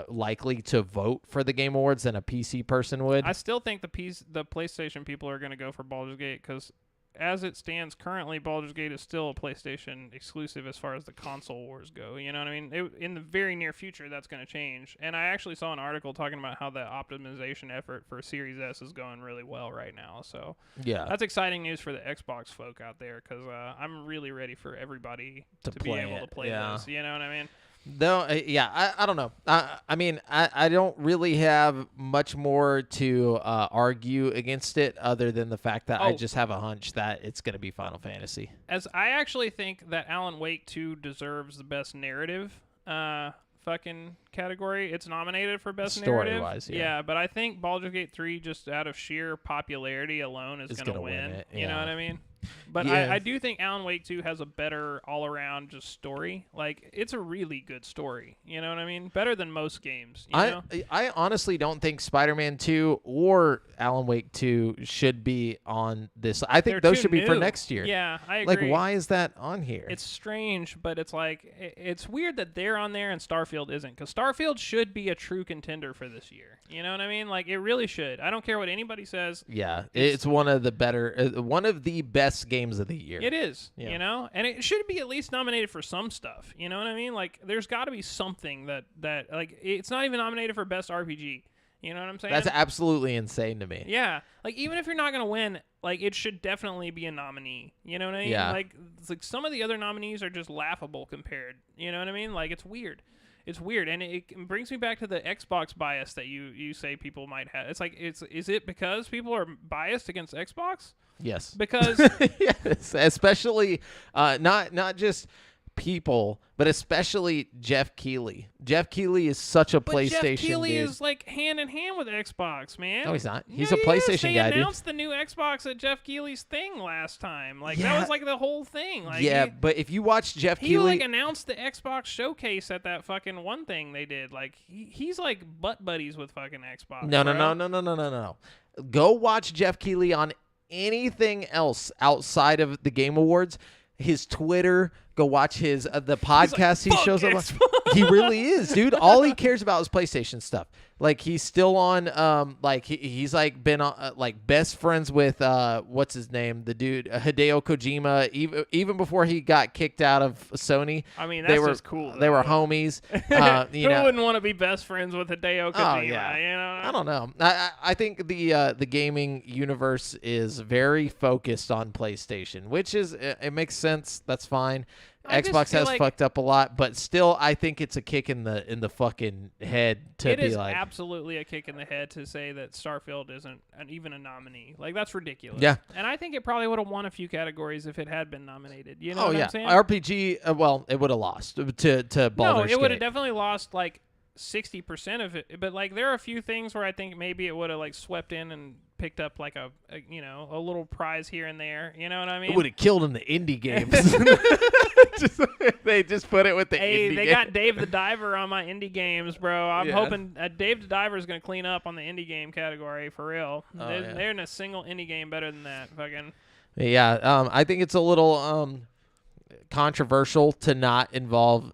likely to vote for the Game Awards than a PC person would. I still think the PlayStation people are going to go for Baldur's Gate because as it stands currently, Baldur's Gate is still a PlayStation exclusive as far as the console wars go. You know what I mean? In the very near future, that's going to change. And I actually saw an article talking about how the optimization effort for Series S is going really well right now. So yeah, that's exciting news for the Xbox folk out there because I'm really ready for everybody to be able to play this. You know what I mean? Though, yeah, I don't know. I mean, I don't really have much more to argue against it other than the fact that I just have a hunch that it's going to be Final Fantasy. As I actually think that Alan Wake 2 deserves the best narrative fucking category. It's nominated for best narrative. Story-wise, yeah. Yeah, but I think Baldur's Gate 3, just out of sheer popularity alone, is going to win. It, yeah. You know what I mean? But yeah. I do think Alan Wake 2 has a better all-around just story. Like, it's a really good story. You know what I mean? Better than most games. You know? I honestly don't think Spider-Man 2 or Alan Wake 2 should be on this. I think those should be for next year. Yeah, I agree. Like, why is that on here? It's strange, but it's like, it's weird that they're on there and Starfield isn't. Because Starfield should be a true contender for this year. You know what I mean? Like, it really should. I don't care what anybody says. Yeah, it's one of the better, one of the best games of the year. It is, you know? And it should be at least nominated for some stuff. You know what I mean? Like, there's got to be something that, like, it's not even nominated for best RPG. You know what I'm saying? That's absolutely insane to me. Yeah. Like, even if you're not going to win, like, it should definitely be a nominee. You know what I mean? Yeah. Like, it's like some of the other nominees are just laughable compared. You know what I mean? Like, it's weird. It's weird, and it brings me back to the Xbox bias that you say people might have. It's like, is it because people are biased against Xbox? Yes. Because yes, especially not just people, but especially Jeff Keighley. Jeff Keighley is such a PlayStation Jeff Keighley dude. is like hand in hand with Xbox, man. No, he's not. He's Yeah, a PlayStation they guy, dude. announced the new Xbox at Jeff Keighley's thing last time. Like, that was like the whole thing. Like, yeah, but if you watch Jeff he Keighley, like announced the Xbox showcase at that fucking one thing they did. Like, he's like butt buddies with fucking Xbox. No. Go watch Jeff Keighley on anything else outside of the Game Awards. His Twitter, go watch his the podcast he shows up on. He really is, dude. All he cares about is PlayStation stuff. Like, he's still on like he's like been like best friends with what's his name, the dude Hideo Kojima, even before he got kicked out of Sony. I mean, that's just cool. They were homies. Who wouldn't want to be best friends with Hideo Kojima? Oh, yeah. You know? I don't know. I think the gaming universe is very focused on PlayStation, which is it makes sense. That's fine. Xbox has fucked up a lot, but still, I think it's a kick in the fucking head to it be is like. Absolutely a kick in the head to say that Starfield isn't even a nominee. Like, that's ridiculous. Yeah, and I think it probably would have won a few categories if it had been nominated. You know what I'm saying? RPG. Well, it would have lost to Baldur's No, it would have Gate. definitely lost like 60% of it. But like, there are a few things where I think maybe it would have like swept in and picked up like a little prize here and there. You know what I mean? It would have killed in the indie games. They just put it with the indie They games. got Dave the Diver on my indie games, bro. I'm hoping Dave the Diver is going to clean up on the indie game category for real. They're in a single indie game better than that. Fucking. Yeah, I think it's a little controversial to not involve.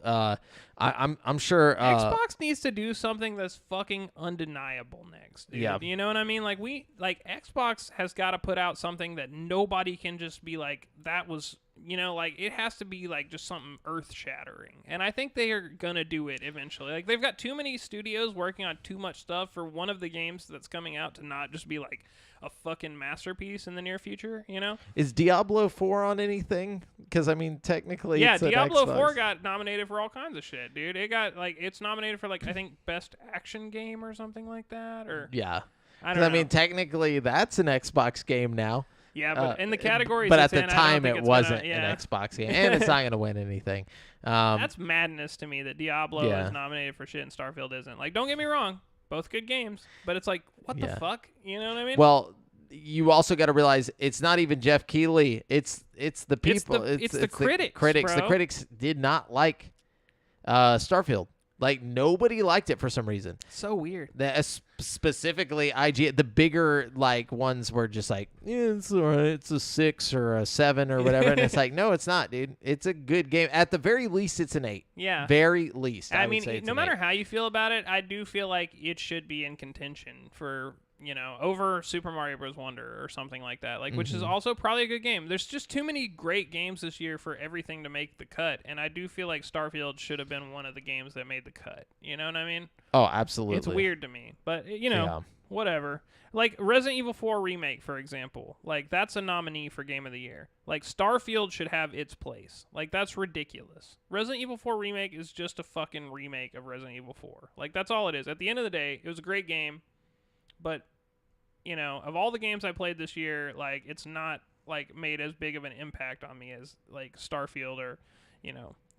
I'm sure Xbox needs to do something that's fucking undeniable next, dude. Yeah. You know what I mean? Like, Xbox has got to put out something that nobody can just be like, that was, like, it has to be like just something earth-shattering. And I think they are gonna do it eventually. Like, they've got too many studios working on too much stuff for one of the games that's coming out to not just be like a fucking masterpiece in the near future, Is Diablo 4 on anything? Because, I mean, technically, yeah, it's an Diablo Xbox. 4 got nominated for all kinds of shit, dude. It got, like, it's nominated for, like, I think best action game or something like that, or... Yeah. I don't know. I mean, technically, that's an Xbox game now. Yeah, but in the categories, but it's at the in, I don't time think it it's wasn't gonna, an Xbox game, and it's not going to win anything. That's madness to me that Diablo Yeah. is nominated for shit and Starfield isn't. Like, don't get me wrong, both good games, but it's like, what the Yeah. fuck? You know what I mean? Well, you also got to realize it's not even Jeff Keighley. It's the people. It's the critics, critics. The bro. critics did not like Starfield. Like, nobody liked it for some reason. So weird. Specifically, IG, the bigger like ones were just like, yeah, it's all right. It's a 6 or a 7 or whatever. And it's like, no, it's not, dude. It's a good game. At the very least, it's an 8. Yeah. Very least. I mean, would say it's no an matter 8. how you feel about it, I do feel like it should be in contention for, over Super Mario Bros. Wonder or something like that. Like, which is also probably a good game. There's just too many great games this year for everything to make the cut, and I do feel like Starfield should have been one of the games that made the cut. You know what I mean? Oh, absolutely. It's weird to me, but Yeah. whatever. Like Resident Evil 4 Remake, for example. Like, that's a nominee for Game of the Year. Like, Starfield should have its place. Like, that's ridiculous. Resident Evil 4 Remake is just a fucking remake of Resident Evil 4. Like, that's all it is. At the end of the day, it was a great game, but, of all the games I played this year, like, it's not, like, made as big of an impact on me as, like, Starfield or,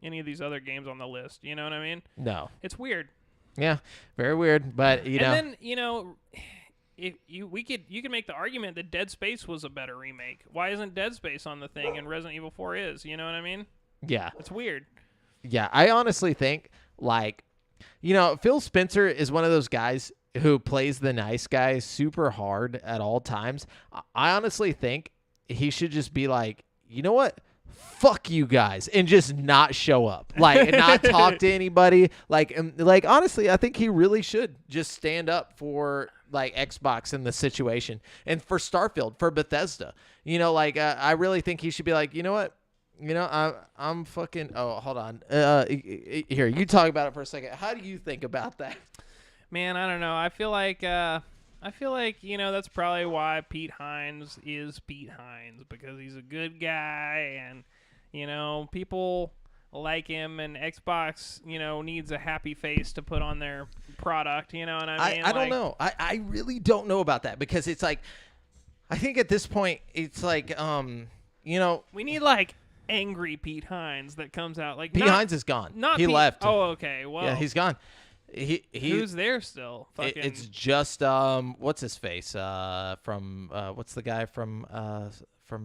any of these other games on the list. You know what I mean? No. It's weird. Yeah, very weird, but And then, if you could make the argument that Dead Space was a better remake. Why isn't Dead Space on the thing and Resident Evil 4 is? You know what I mean? Yeah. It's weird. Yeah, I honestly think, like, Phil Spencer is one of those guys who plays the nice guy super hard at all times. I honestly think he should just be like, you know what? Fuck you guys, and just not show up, like, not talk to anybody. Like, honestly, I think he really should just stand up for, like, Xbox in the situation and for Starfield, for Bethesda. I really think he should be like, you know what? I'm fucking. Oh, hold on. Here, you talk about it for a second. How do you think about that? Man, I don't know. I feel like that's probably why Pete Hines is Pete Hines, because he's a good guy and people like him, and Xbox needs a happy face to put on their product. You know what I mean? I don't know. I really don't know about that, because it's like, I think at this point it's like we need like angry Pete Hines that comes out like Pete Hines is gone. He left. Oh, okay. Well, yeah, he's gone. Who's there still? Fucking... It's just what's his face from what's the guy from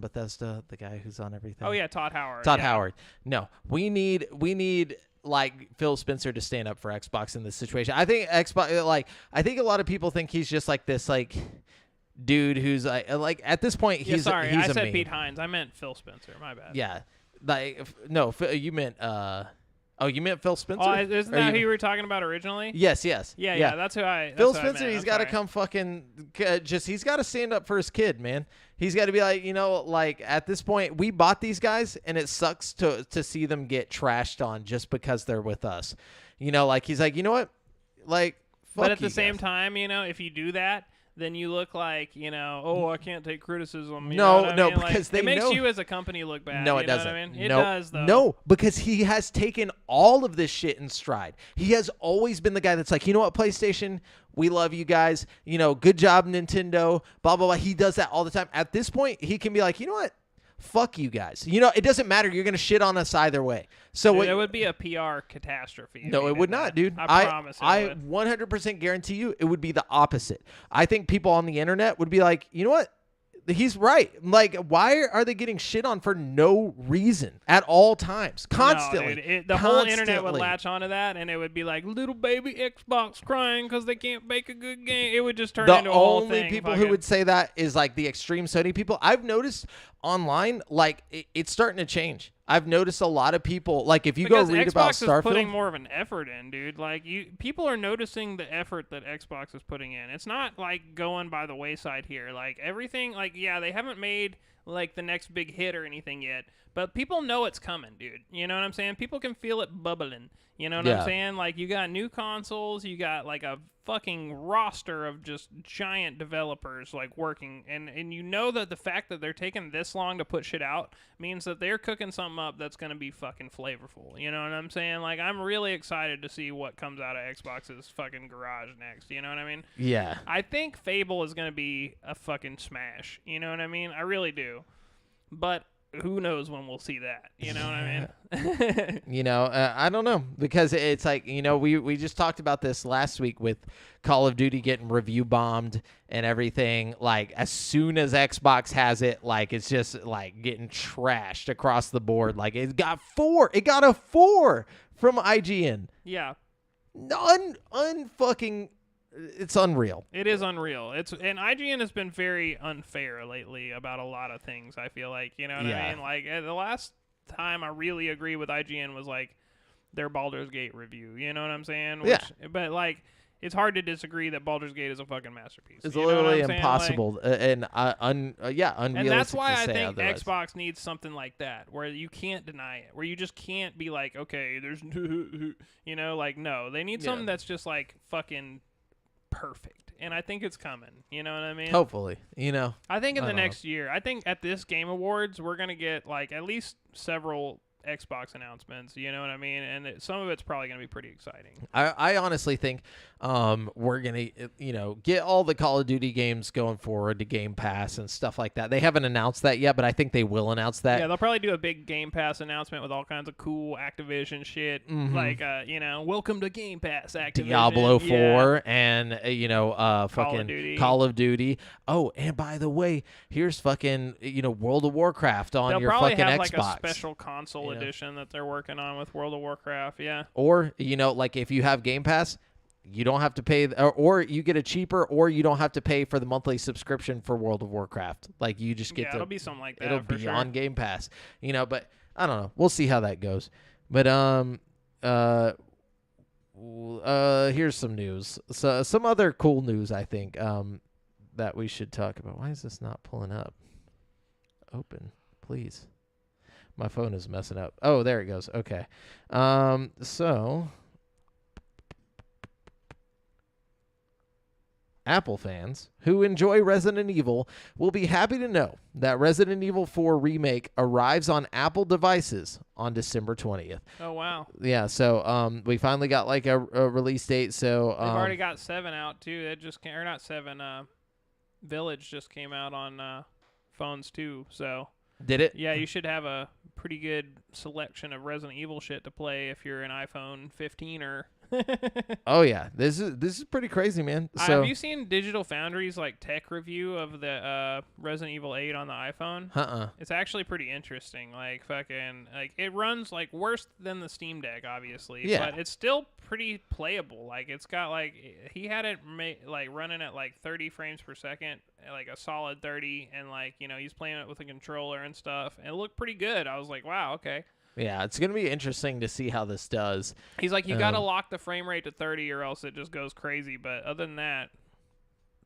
Bethesda, the guy who's on everything? Oh yeah, Todd Howard. Howard. No, we need like Phil Spencer to stand up for Xbox in this situation. I think Xbox, I think a lot of people think he's just like this dude who's like at this point he's sorry, he's I a said meme. Pete Hines. I meant Phil Spencer. My bad. Yeah, no, you meant you meant Phil Spencer? Oh, isn't that who you were talking about originally? Yes. Yeah, that's who I. Phil Spencer, he's got to come fucking he's got to stand up for his kid, man. He's got to be like, like at this point, we bought these guys, and it sucks to see them get trashed on just because they're with us. Like he's like, you know what, like. Fuck but at the guys. same time, if you do that, then you look like, I can't take criticism. No, like, because it makes you as a company look bad. No, it doesn't. What I mean? It does, though. No, because he has taken all of this shit in stride. He has always been the guy that's like, you know what, PlayStation, we love you guys. Good job, Nintendo. Blah blah blah. He does that all the time. At this point, he can be like, you know what? Fuck you guys. It doesn't matter. You're gonna shit on us either way. So it would be a PR catastrophe. No, it would not, dude. I promise. I 100% guarantee you, it would be the opposite. I think people on the internet would be like, you know what? He's right. Like, why are they getting shit on for no reason at all times, constantly? No, dude, the whole internet would latch onto that, and it would be like little baby Xbox crying because they can't make a good game. It would just turn into a whole thing. The only people who would say that is like the extreme Sony people. I've noticed online, like it's starting to change. I've noticed a lot of people, like if you go read Xbox about is Starfield, putting more of an effort in, dude. Like people are noticing the effort that Xbox is putting in. It's not like going by the wayside here. Like everything, like yeah, they haven't made like the next big hit or anything yet. But people know it's coming, dude. You know what I'm saying? People can feel it bubbling. You know what I'm saying? Like, you got new consoles, you got like a fucking roster of just giant developers like working, and you know that the fact that they're taking this long to put shit out means that they're cooking something up that's gonna be fucking flavorful. You know what I'm saying? Like, I'm really excited to see what comes out of Xbox's fucking garage next. You know what I mean? Yeah. I think Fable is gonna be a fucking smash. You know what I mean? I really do. But who knows when we'll see that? You know what I mean? You know, I don't know, because it's like, you know, we just talked about this last week with Call of Duty getting review bombed and everything. Like, as soon as Xbox has it, like, it's just like getting trashed across the board. Like, it got a 4 from IGN. Yeah. Unfucking. It's unreal. It is unreal. And IGN has been very unfair lately about a lot of things, I feel like. You know what I mean? Like, the last time I really agree with IGN was, like, their Baldur's Gate review. You know what I'm saying? But, like, it's hard to disagree that Baldur's Gate is a fucking masterpiece. It's literally impossible and unrealistic. And that's why I think otherwise. Xbox needs something like that, where you can't deny it, where you just can't be like, okay, there's, you know, like, no. They need something that's just, like, fucking perfect, and I think it's coming. You know what I mean? Hopefully, you know. I think in the next year, I think at this Game Awards, we're gonna get like at least several Xbox announcements. You know what I mean? And some of it's probably gonna be pretty exciting. I honestly think we're gonna get all the Call of Duty games going forward to Game Pass and stuff like that. They haven't announced that yet, but I think they will announce that. Yeah, they'll probably do a big Game Pass announcement with all kinds of cool Activision shit, like welcome to Game Pass, Activision. Diablo 4 and fucking Call of Duty. Oh, and by the way, here's fucking World of Warcraft on they'll your probably fucking have Xbox. Like a special console edition that they're working on with World of Warcraft. Yeah. Or like if you have Game Pass, you don't have to pay, or you get a cheaper, or you don't have to pay for the monthly subscription for World of Warcraft. Like, you just get it'll be something like that. It'll be sure. on Game Pass, But I don't know. We'll see how that goes. But here's some news. So some other cool news, I think, that we should talk about. Why is this not pulling up? Open, please. My phone is messing up. Oh, there it goes. Okay. So Apple fans who enjoy Resident Evil will be happy to know that Resident Evil 4 Remake arrives on Apple devices on December 20th. Oh, wow. Yeah, so we finally got like a release date. So they've already got 7 out too. It just came, or not 7. Village just came out on phones too. So did it? Yeah, you should have a pretty good selection of Resident Evil shit to play if you're an iPhone 15 or. Oh yeah, this is pretty crazy, man. So have you seen Digital Foundry's like tech review of the Resident Evil 8 on the iPhone? It's actually pretty interesting. Like fucking like it runs like worse than the Steam Deck, obviously. Yeah. But it's still pretty playable. Like it's got like he had it like running at like 30 frames per second, like a solid 30, and like he's playing it with a controller and stuff, and it looked pretty good. I was like, wow, okay. Yeah, it's going to be interesting to see how this does. He's like, you got to lock the frame rate to 30 or else it just goes crazy. But other than that,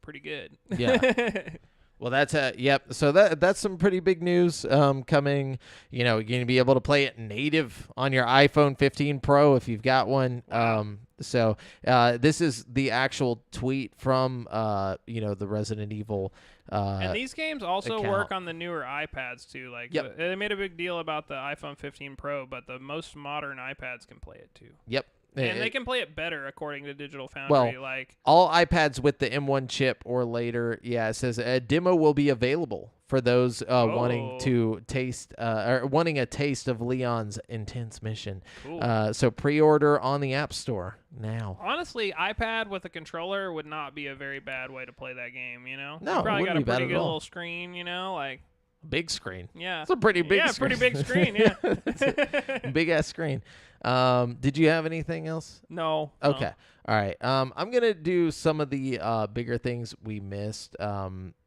pretty good. Yeah. Well, that's yep. So that's some pretty big news coming. You're going to be able to play it native on your iPhone 15 Pro if you've got one. Wow. So this is the actual tweet from the Resident Evil. And these games also account. work on the newer iPads too. Like they made a big deal about the iPhone 15 Pro, but the most modern iPads can play it too. Yep. And they can play it better, according to Digital Foundry. Well, like all iPads with the M1 chip or later, it says a demo will be available for those wanting to taste or wanting a taste of Leon's intense mission. Cool. So pre-order on the App Store now. Honestly, iPad with a controller would not be a very bad way to play that game. No, you probably got a pretty good all. little screen. Like. Big screen. Yeah. It's a pretty big screen. Yeah, pretty big screen, yeah. Big ass screen. Did you have anything else? No. Okay. All right. I'm going to do some of the bigger things we missed.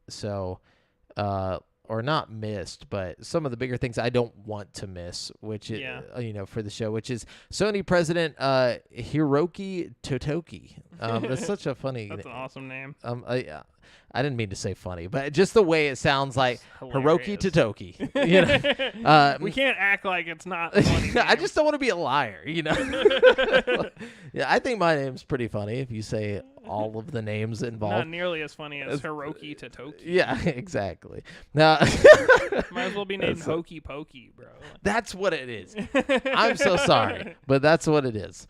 So or not missed, but some of the bigger things I don't want to miss, which is, for the show, which is Sony president Hiroki Totoki. That's such a funny. That's an awesome name. I didn't mean to say funny, but just the way it sounds like Hiroki Totoki. We can't act like it's not funny. I just don't want to be a liar, Yeah, I think my name's pretty funny if you say all of the names involved. Not nearly as funny as Hiroki Totoki. Yeah, exactly. Now, might as well be named Hokey Pokey, bro. That's what it is. I'm so sorry, but that's what it is.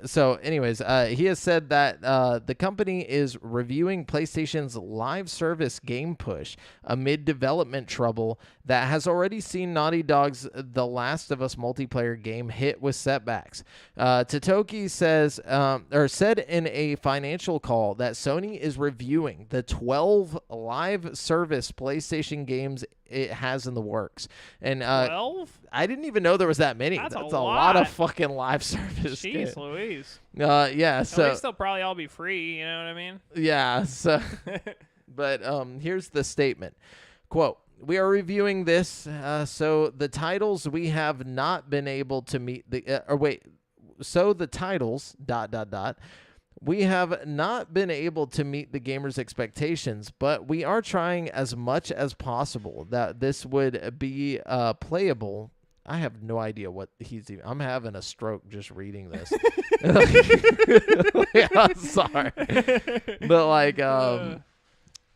So anyways, he has said that the company is reviewing PlayStation's live service game push amid development trouble that has already seen Naughty Dog's The Last of Us multiplayer game hit with setbacks. Totoki said in a financial call that Sony is reviewing the 12 live service PlayStation games it has in the works. And 12? I didn't even know there was that many. That's a lot of fucking live service. Jeez Louise. Yeah. So at least they'll probably all be free. You know what I mean? Yeah. So, but here's the statement. Quote, "We are reviewing this, so the titles we have not been able to meet the so the titles ... We have not been able to meet the gamers' expectations, but we are trying as much as possible that this would be playable." I have no idea what he's even. I'm having a stroke just reading this. I'm sorry, but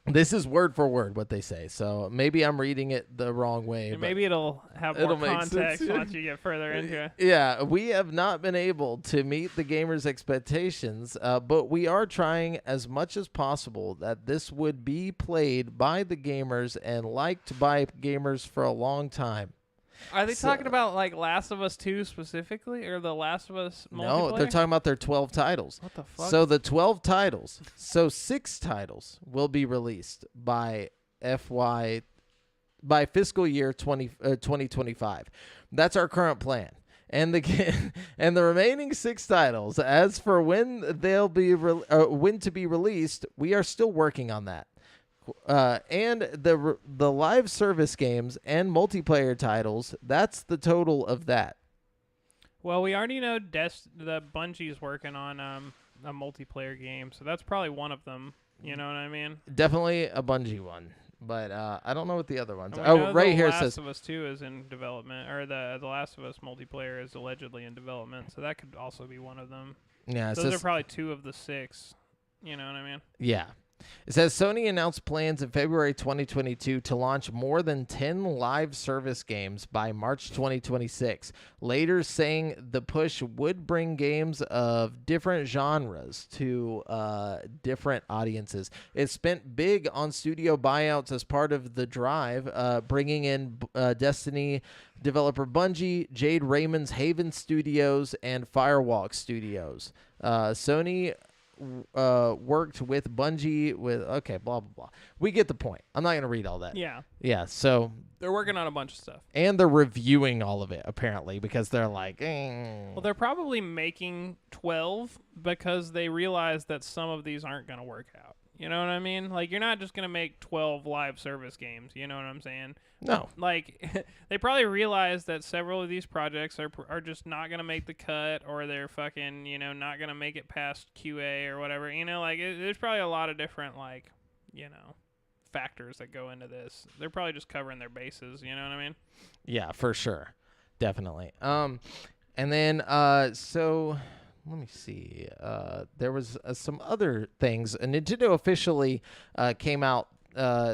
this is word for word what they say. So maybe I'm reading it the wrong way. And maybe it'll have more context once you get further into it. Yeah, we have not been able to meet the gamers' expectations, but we are trying as much as possible that this would be played by the gamers and liked by gamers for a long time. Are they talking about like Last of Us 2 specifically, or the Last of Us multiplayer? No, they're talking about their 12 titles. What the fuck? So the 12 titles, 6 titles will be released by fiscal year 2025. That's our current plan. And the remaining 6 titles, as for when they'll be when to be released, we are still working on that. And the live service games and multiplayer titles, that's the total of that. Well, we already know that Bungie's working on a multiplayer game, so that's probably one of them. You know what I mean? Definitely a Bungie one, but I don't know what the other ones are. Oh, right here it Last says of Us 2 is in development, or the Last of Us multiplayer is allegedly in development, so that could also be one of them. Yeah, those are probably 2 of the 6. You know what I mean? Yeah. It says Sony announced plans in February 2022 to launch more than 10 live service games by March 2026, later saying the push would bring games of different genres to different audiences. It spent big on studio buyouts as part of the drive, bringing in Destiny developer Bungie, Jade Raymond's Haven Studios, and Firewalk Studios. Sony worked with Bungie blah blah blah. We get the point. I'm not going to read all that. Yeah, so they're working on a bunch of stuff. And they're reviewing all of it apparently because they're like Well, they're probably making 12 because they realize that some of these aren't going to work out. You know what I mean? Like, you're not just going to make 12 live service games. You know what I'm saying? No. Like, they probably realize that several of these projects are just not going to make the cut, or they're fucking, not going to make it past QA or whatever. There's probably a lot of different, factors that go into this. They're probably just covering their bases. You know what I mean? Yeah, for sure. Definitely. And then, so... Let me see. There was some other things. Nintendo officially came out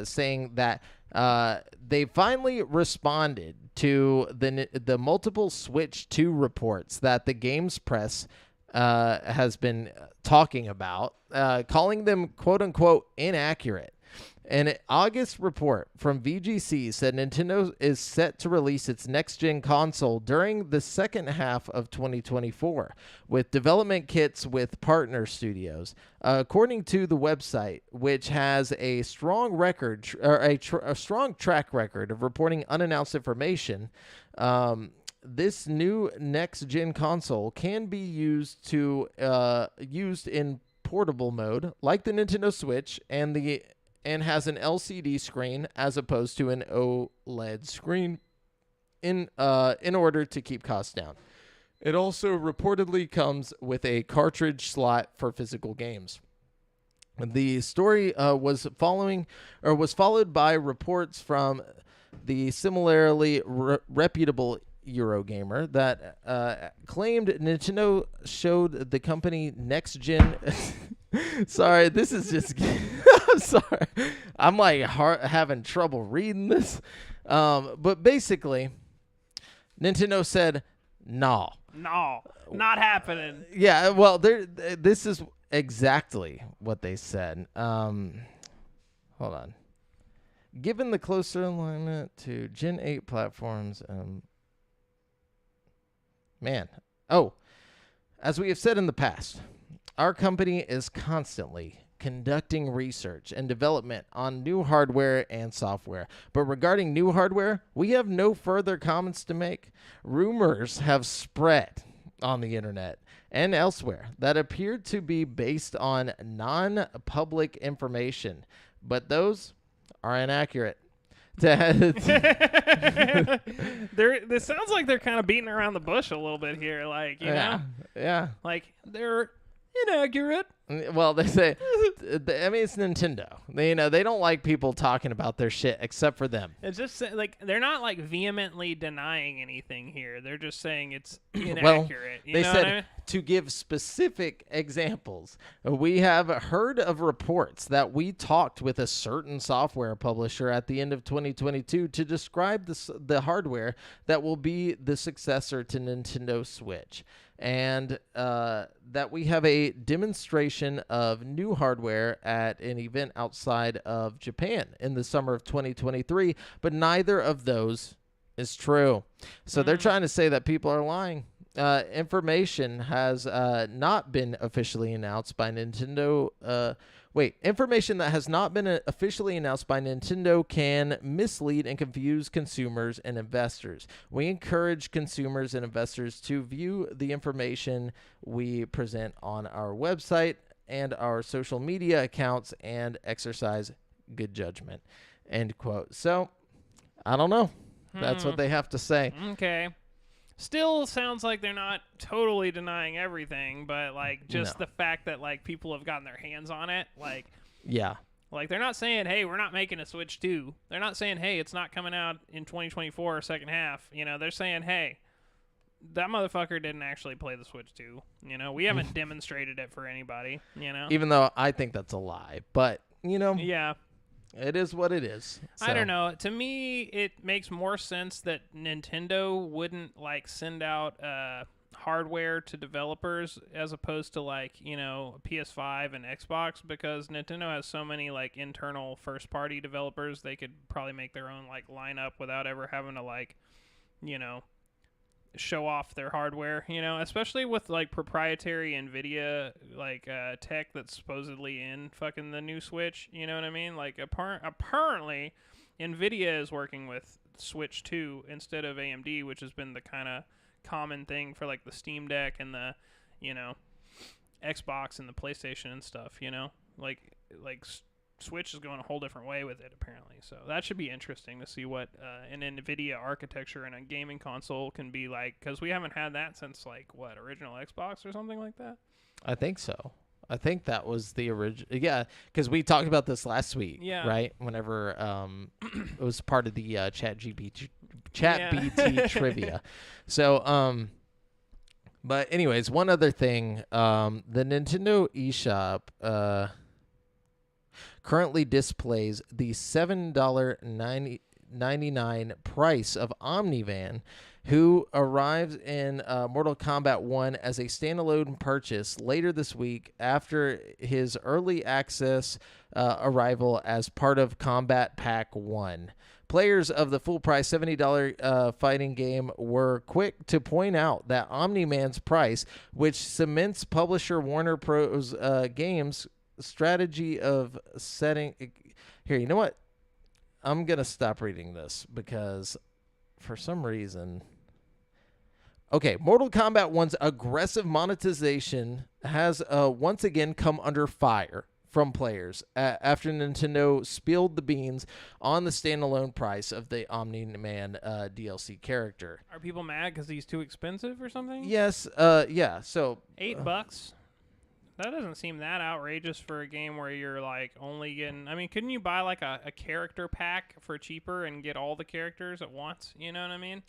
saying that they finally responded to the multiple Switch 2 reports that the games press has been talking about, calling them quote-unquote inaccurate. An August report from VGC said Nintendo is set to release its next-gen console during the second half of 2024 with development kits with partner studios. According to the website, which has a strong record or a strong track record of reporting unannounced information, this new next-gen console can be used in portable mode, like the Nintendo Switch and the and has an LCD screen as opposed to an OLED screen in order to keep costs down. It also reportedly comes with a cartridge slot for physical games. The story was followed by reports from the similarly reputable Eurogamer that claimed Nintendo showed the company next gen. Sorry, this is just. I'm sorry. I'm like having trouble reading this. But basically, Nintendo said, "No, not happening." Yeah, well, this is exactly what they said. Hold on. Given the closer alignment to Gen 8 platforms, as we have said in the past, our company is constantly conducting research and development on new hardware and software. But regarding new hardware, we have no further comments to make. Rumors have spread on the internet and elsewhere that appeared to be based on non-public information, but those are inaccurate. This sounds like they're kind of beating around the bush a little bit here, like, you know? Yeah. Like, they're inaccurate. Well, they say, I mean, it's Nintendo. They don't like people talking about their shit except for them. It's just like they're not like vehemently denying anything here. They're just saying it's inaccurate. Well, they said to give specific examples. We have heard of reports that we talked with a certain software publisher at the end of 2022 to describe the hardware that will be the successor to Nintendo Switch. And that we have a demonstration of new hardware at an event outside of Japan in the summer of 2023, but neither of those is true. So they're trying to say that people are lying. Information has not been officially announced by Nintendo. Information that has not been officially announced by Nintendo can mislead and confuse consumers and investors. We encourage consumers and investors to view the information we present on our website and our social media accounts and exercise good judgment. End quote. So, I don't know. That's what they have to say. Okay. Still sounds like they're not totally denying everything, but like just the fact that like people have gotten their hands on it, like like they're not saying, hey, we're not making a Switch 2. They're not saying, hey, it's not coming out in 2024 or second half. They're saying, hey, that motherfucker didn't actually play the Switch 2. We haven't demonstrated it for anybody. Even though I think that's a lie, but yeah. It is what it is. So. I don't know. To me, it makes more sense that Nintendo wouldn't like send out hardware to developers as opposed to like, PS5 and Xbox, because Nintendo has so many like internal first-party developers. They could probably make their own like lineup without ever having to like, show off their hardware, especially with like proprietary NVIDIA like tech that's supposedly in fucking the new Switch. You know what I mean? Like apparently NVIDIA is working with Switch 2 instead of AMD, which has been the kind of common thing for like the Steam Deck and the Xbox and the PlayStation and stuff. Like Switch is going a whole different way with it, apparently. So that should be interesting to see what an NVIDIA architecture and a gaming console can be like, because we haven't had that since, like, original Xbox or something like that? I think so. I think that was the original. Yeah, because we talked about this last week, right? Whenever it was part of the ChatGPT trivia. So, but anyways, one other thing. The Nintendo eShop currently displays the $7.99 price of Omnivan, who arrives in Mortal Kombat 1 as a standalone purchase later this week after his early access arrival as part of Combat Pack 1. Players of the full-price $70 fighting game were quick to point out that Omniman's price, which cements publisher Warner Bros. Games' strategy of setting here. You know what? I'm gonna stop reading this because for some reason. Okay, Mortal Kombat 1's aggressive monetization has once again come under fire from players after Nintendo spilled the beans on the standalone price of the Omni-Man DLC character. Are people mad because he's too expensive or something? Yes, yeah. So $8. That doesn't seem that outrageous for a game where you're like only getting. I mean, couldn't you buy like a character pack for cheaper and get all the characters at once? You know what I mean?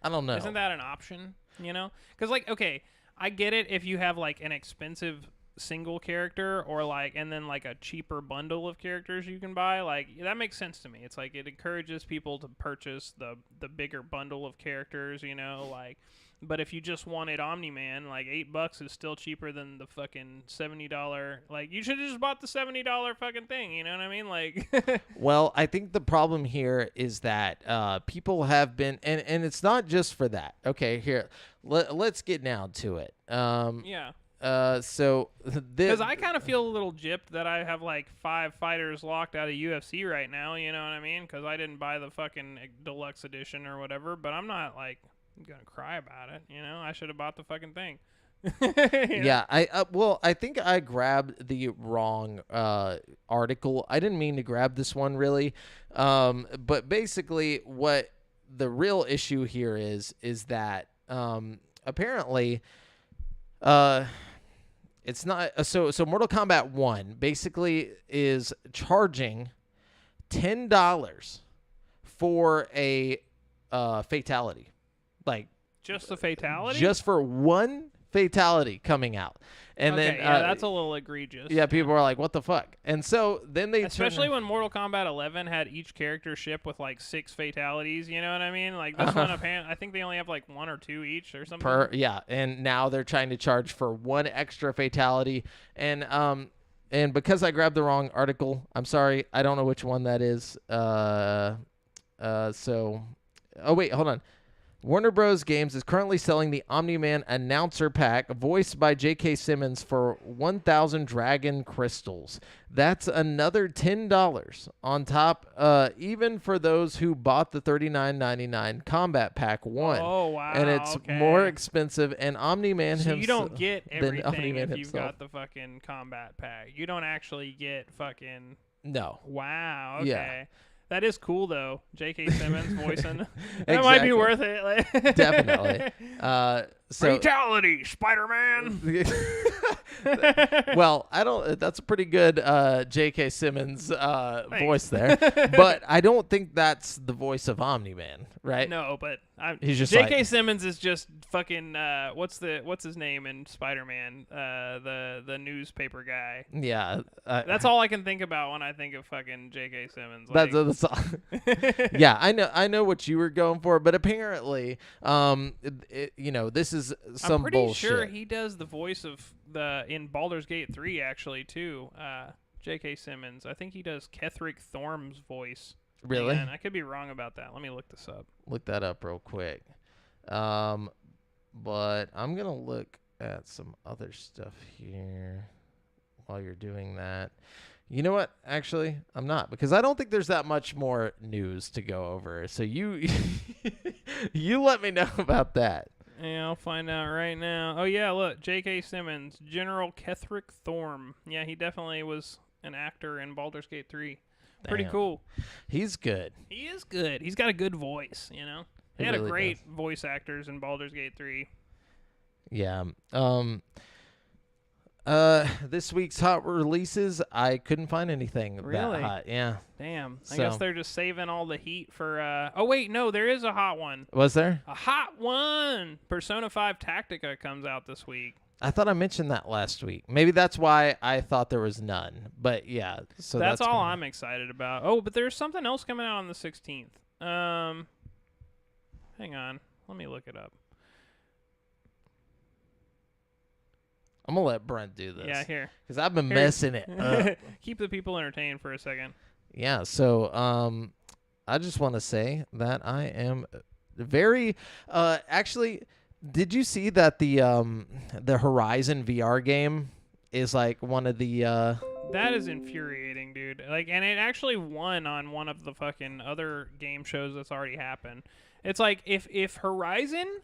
I don't know. Isn't that an option? You know, because like, okay, I get it if you have like an expensive single character or like and then like a cheaper bundle of characters you can buy, like that makes sense to me. It's like it encourages people to purchase the bigger bundle of characters, you know, like. But if you just wanted Omni-Man, like $8 is still cheaper than the fucking $70. Like you should have just bought the $70 fucking thing. You know what I mean? Like, well, I think the problem here is that people have been, and it's not just for that. Okay, here, let's get down to it. yeah. So because I kind of feel a little gypped that I have like 5 fighters locked out of UFC right now. You know what I mean? Because I didn't buy the fucking deluxe edition or whatever. But I'm not like gonna cry about it. You know, I should have bought the fucking thing. Yeah, I think I grabbed the wrong article. I didn't mean to grab this one really, but basically what the real issue here is that apparently it's not so Mortal Kombat 1 basically is charging $10 for a fatality. Like just a fatality? Just for one fatality coming out. And okay, then yeah, that's a little egregious. Yeah, people are like, what the fuck? And so then they especially when Mortal Kombat 11 had each character ship with like 6 fatalities, you know what I mean? Like this one apparently I think they only have like 1 or 2 each or something. Yeah, and now they're trying to charge for 1 extra fatality and because I grabbed the wrong article, I'm sorry, I don't know which one that is. So oh wait, hold on. Warner Bros. Games is currently selling the Omni-Man announcer pack voiced by J.K. Simmons for 1,000 dragon crystals. That's another $10 on top, even for those who bought the $39.99 Combat Pack 1. Oh, wow. And it's more expensive, and Omni-Man himself... So you don't get everything if you've got the fucking Combat Pack. You don't actually get fucking... No. Wow, okay. Yeah. That is cool, though. J.K. Simmons voicing. That might be worth it. Definitely. Fatality, Spider-Man. Well, I don't. That's a pretty good J.K. Simmons voice there, but I don't think that's the voice of Omni-Man, right? No, but he's just J.K. like, Simmons is just fucking. What's his name in Spider-Man? The newspaper guy. Yeah, that's all I can think about when I think of fucking J.K. Simmons. Like, that's yeah, I know what you were going for, but apparently, this is some I'm pretty bullshit. sure he does the voice of in Baldur's Gate 3 actually too. J.K. Simmons. I think he does Ketherick Thorm's voice. Really? And I could be wrong about that. Let me look this up. Look that up real quick. But I'm gonna look at some other stuff here while you're doing that. You know what? Actually, I'm not, because I don't think there's that much more news to go over. So you you let me know about that. Yeah, I'll find out right now. Oh, yeah, look. J.K. Simmons, General Ketherick Thorm. Yeah, he definitely was an actor in Baldur's Gate 3. Pretty cool. He's good. He is good. He's got a good voice, you know? They had a great voice actors in Baldur's Gate 3. Yeah. This week's hot releases, I couldn't find anything that hot. Yeah. Damn. I guess they're just saving all the heat for oh wait, no, there is a hot one. Was there? A hot one. Persona 5 Tactica comes out this week. I thought I mentioned that last week. Maybe that's why I thought there was none. But yeah, so that's all I'm excited about. Oh, but there's something else coming out on the 16th. Hang on. Let me look it up. I'm going to let Brent do this. Yeah, here. Because I've been messing it up. Keep the people entertained for a second. Yeah, so I just want to say that I am very actually, did you see that the Horizon VR game is like one of the That is infuriating, dude. Like, and it actually won on one of the fucking other game shows that's already happened. It's like if Horizon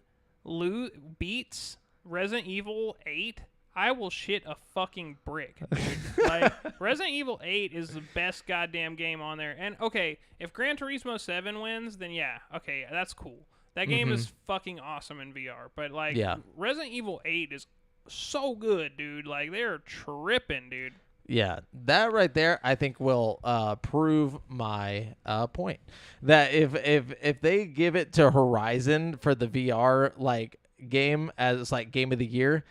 beats Resident Evil 8, I will shit a fucking brick, dude. Like, Resident Evil 8 is the best goddamn game on there. And, okay, if Gran Turismo 7 wins, then yeah, okay, that's cool. That game is fucking awesome in VR. But, like, Resident Evil 8 is so good, dude. Like, they're tripping, dude. Yeah, that right there, I think will prove my point. That if they give it to Horizon for the VR like game as like game of the year,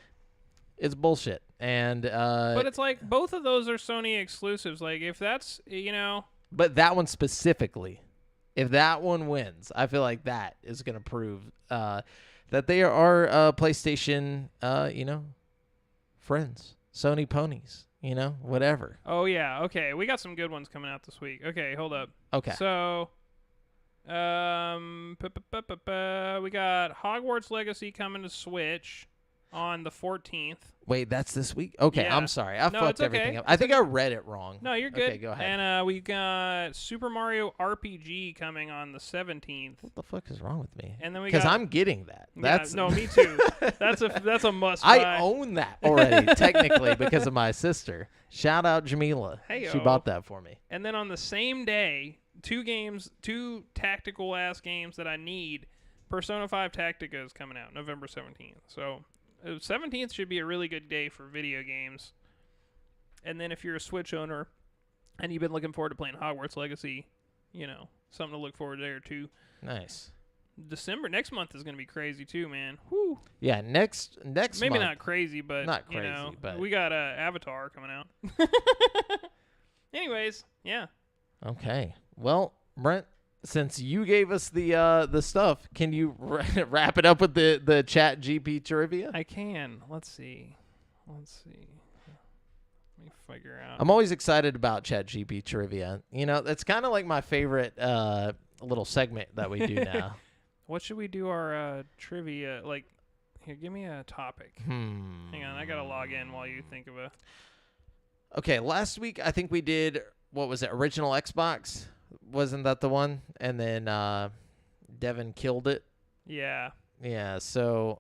it's bullshit. And but it's like both of those are Sony exclusives. Like if that's but that one specifically, if that one wins, I feel like that is gonna prove that they are PlayStation friends, Sony ponies. Whatever. Oh yeah, okay. We got some good ones coming out this week. Okay, hold up. Okay. So, we got Hogwarts Legacy coming to Switch on the 14th. Wait, that's this week? Okay, yeah. I'm sorry. I fucked everything up. I think I read it wrong. No, you're good. Okay, go ahead. And we got Super Mario RPG coming on the 17th. What the fuck is wrong with me? And then because I'm getting that. That's no, me too. That's a must buy. I own that already, technically, because of my sister. Shout out Jamila. Hey, she bought that for me. And then on the same day, two tactical ass games that I need. Persona 5 Tactica is coming out November 17th. So 17th should be a really good day for video games. And then if you're a Switch owner and you've been looking forward to playing Hogwarts Legacy, something to look forward to there too. Nice. Next month is going to be crazy too, man. Whew. Yeah, next Maybe month. not crazy, but not crazy, but we got Avatar coming out. Anyways, yeah. Okay. Well, Brent, since you gave us the stuff, can you wrap it up with the Chat GP trivia? I can. Let's see. Let me figure out. I'm always excited about Chat GP trivia. That's kind of like my favorite little segment that we do now. What should we do our trivia like? Here, give me a topic. Hang on, I gotta log in while you think of a. Okay, last week I think we did, what was it? Original Xbox. Wasn't that the one? And then Devin killed it. Yeah. Yeah, so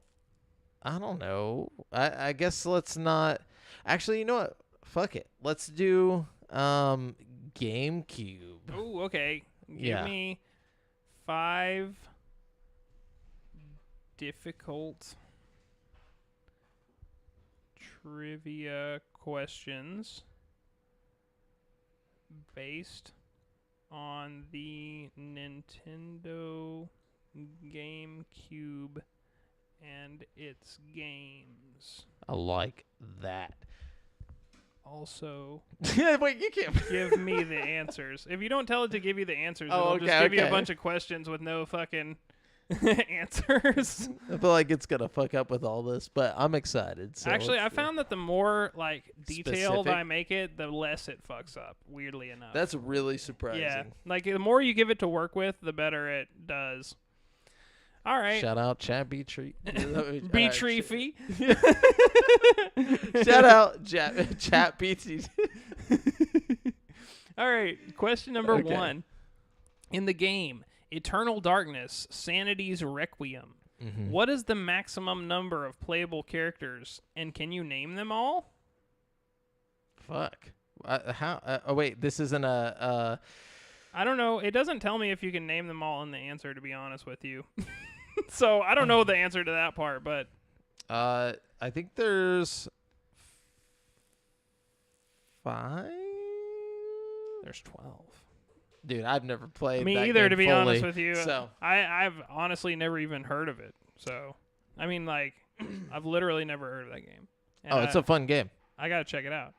I don't know. I guess let's not. Actually, you know what? Fuck it. Let's do GameCube. Oh, okay. Give me 5 difficult trivia questions based on the Nintendo GameCube and its games. I like that. Also, wait, you can't give me the answers. If you don't tell it to give you the answers, it'll just give you a bunch of questions with no fucking answers. I feel like it's gonna fuck up with all this, but I'm excited. So actually, I found that the more like detailed specific? I make it, the less it fucks up. Weirdly enough, that's really surprising. Yeah, like the more you give it to work with, the better it does. All right. Shout out Chat B-Tree. B-Tree-fee. Shout out Chat BT. All right. Question number 1. In the game Eternal Darkness, Sanity's Requiem, what is the maximum number of playable characters, and can you name them all? Fuck. How? Oh, wait. This isn't a... I don't know. It doesn't tell me if you can name them all in the answer, to be honest with you. So I don't know the answer to that part, but I think there's 5. There's 12. Dude, I've never played. Me that either, game to be fully, honest with you. So I've honestly never even heard of it. So I mean, like, I've literally never heard of that game. And it's a fun game. I gotta check it out.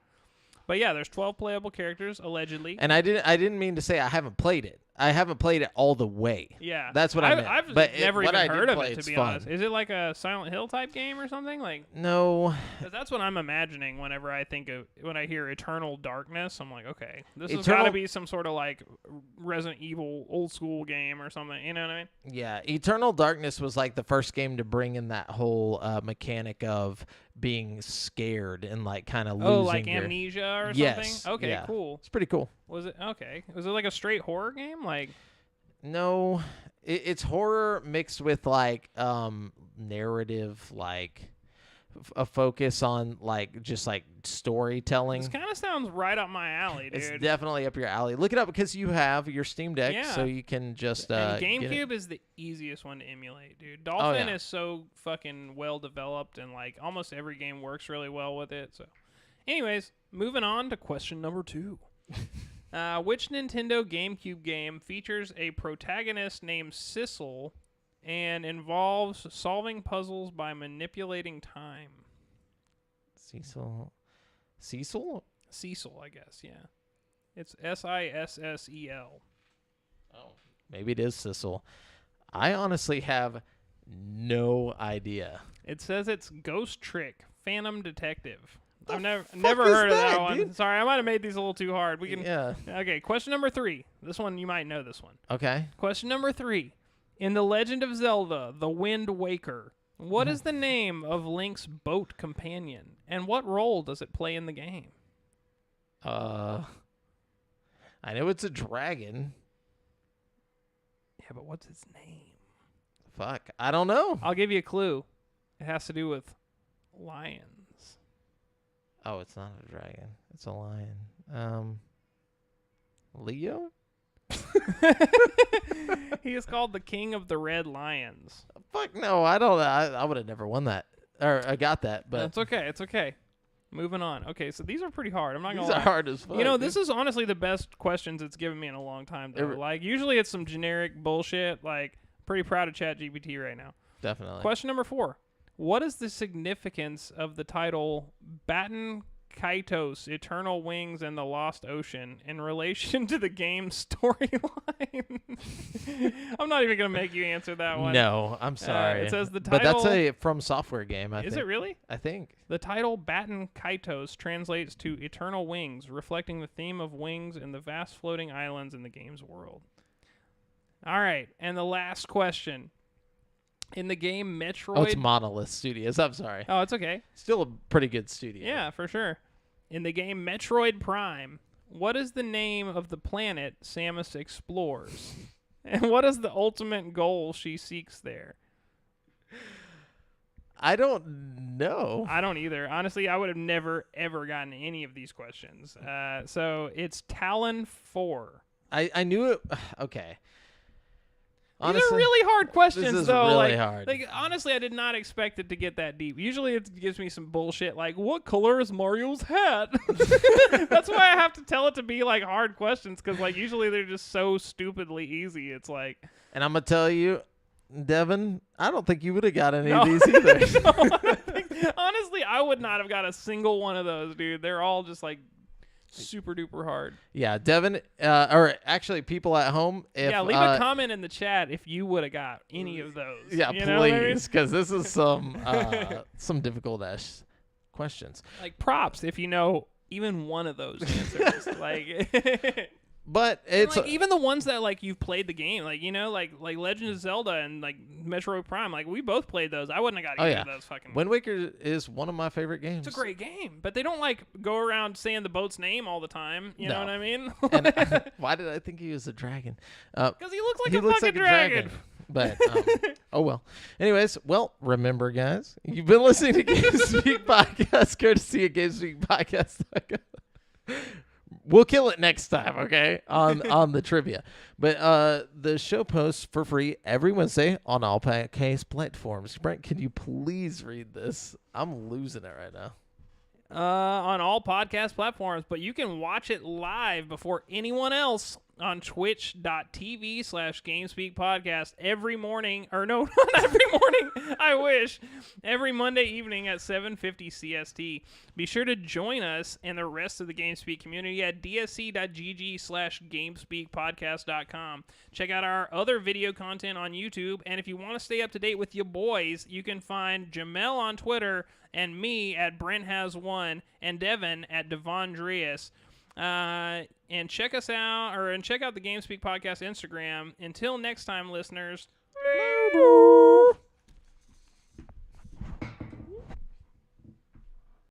But yeah, there's 12 playable characters allegedly. And I didn't mean to say I haven't played it. I haven't played it all the way. Yeah, that's what I meant. I've but never even heard of it, to be fun. honest. Is it like a Silent Hill type game or something? Like, no, because that's what I'm imagining whenever I hear Eternal Darkness. I'm like, okay, this has got to be some sort of like Resident Evil old school game or something. You know what I mean? Yeah, Eternal Darkness was like the first game to bring in that whole mechanic of being scared and like kind of losing. Oh, like amnesia or yes, something? Okay, yeah. cool. It's pretty cool. Was it okay? Was it like a straight horror game? Like, no, it's horror mixed with like narrative, like a focus on like just like storytelling. This kind of sounds right up my alley, dude. It's definitely up your alley. Look it up because you have your Steam Deck, Yeah. so you can just and get it. GameCube is the easiest one to emulate, dude. Dolphin yeah. is so fucking well developed, and like almost every game works really well with it. So, anyways, moving on to question number 2. Which Nintendo GameCube game features a protagonist named Sissel and involves solving puzzles by manipulating time? Cecil? Cecil, I guess, yeah. It's Sissel. Oh, maybe it is Cecil. I honestly have no idea. It says it's Ghost Trick, Phantom Detective. I've fuck never is heard of that that, one. dude? Sorry, I might have made these a little too hard. We can. Yeah. Okay, question number 3. This one you might know this one. Okay. Question number 3. In The Legend of Zelda: The Wind Waker, what is the name of Link's boat companion, and what role does it play in the game? I know it's a dragon. Yeah, but what's its name? Fuck, I don't know. I'll give you a clue. It has to do with lions. Oh, it's not a dragon. It's a lion. Leo? He is called the King of the Red Lions. Fuck no, I don't. I would have never won that, or I got that. But It's okay. It's okay. Moving on. Okay, so these are pretty hard. I'm not gonna these lie. are hard as fuck. You know, this is honestly the best questions it's given me in a long time, though. Like, usually it's some generic bullshit. Like, pretty proud of ChatGPT right now. Definitely. Question number 4. What is the significance of the title Baton Kaitos, Eternal Wings and the Lost Ocean in relation to the game's storyline? I'm not even going to make you answer that one. No, I'm sorry. It says the but that's title- a From Software game. I Is think. it really? I think. The title Baton Kaitos translates to Eternal Wings, reflecting the theme of wings and the vast floating islands in the game's world. All right, and the last question. In the game Metroid... Oh, it's Monolith Studios. I'm sorry. Oh, it's okay. Still a pretty good studio. Yeah, for sure. In the game Metroid Prime, what is the name of the planet Samus explores? And what is the ultimate goal she seeks there? I don't know. I don't either. Honestly, I would have never, ever gotten any of these questions. So it's Talon 4. I knew it. Okay. These Honestly, are really hard questions, this is though. really like, hard. Like, honestly, I did not expect it to get that deep. Usually, it gives me some bullshit like, "What color is Mario's hat?" That's why I have to tell it to be like hard questions, because like usually they're just so stupidly easy. It's like, and I'm gonna tell you, Devin, I don't think you would have got any No. of these either. No, honestly, I would not have got a single one of those, dude. They're all just like super duper hard. Yeah, Devin, or actually people at home, if Yeah, leave a comment in the chat if you would have got any of those. yeah, You know what I mean? please, because this is some difficult ass questions. Like, props if you know even one of those answers. Like, But it's like even the ones that like you've played the game, like, you know, like Legend of Zelda and like Metroid Prime, like we both played those. I wouldn't have got either of those fucking. Wind Waker is one of my favorite games. It's a great game, but they don't like go around saying the boat's name all the time. You know No. what I mean? And why did I think he was a dragon? Because he looks like He a looks fucking like a dragon. But oh well. Anyways, well, remember, guys, you've been listening to GameSpeak Podcast, courtesy of GameSpeak Podcast. We'll kill it next time, okay? On the trivia. But the show posts for free every Wednesday on all podcast platforms. Brent, can you please read this? I'm losing it right now. On all podcast platforms, but you can watch it live before anyone else on twitch.tv/GameSpeak Podcast every morning, or no, not every morning, I wish, every Monday evening at 7:50 CST. Be sure to join us and the rest of the GameSpeak community at dsc.gg/GameSpeakPodcast.com. Check out our other video content on YouTube, and if you want to stay up to date with your boys, you can find Jamel on Twitter and me at Brent Has One and Devin at Devondreas. And check us out, and check out the GameSpeak Podcast Instagram. Until next time, listeners. Later.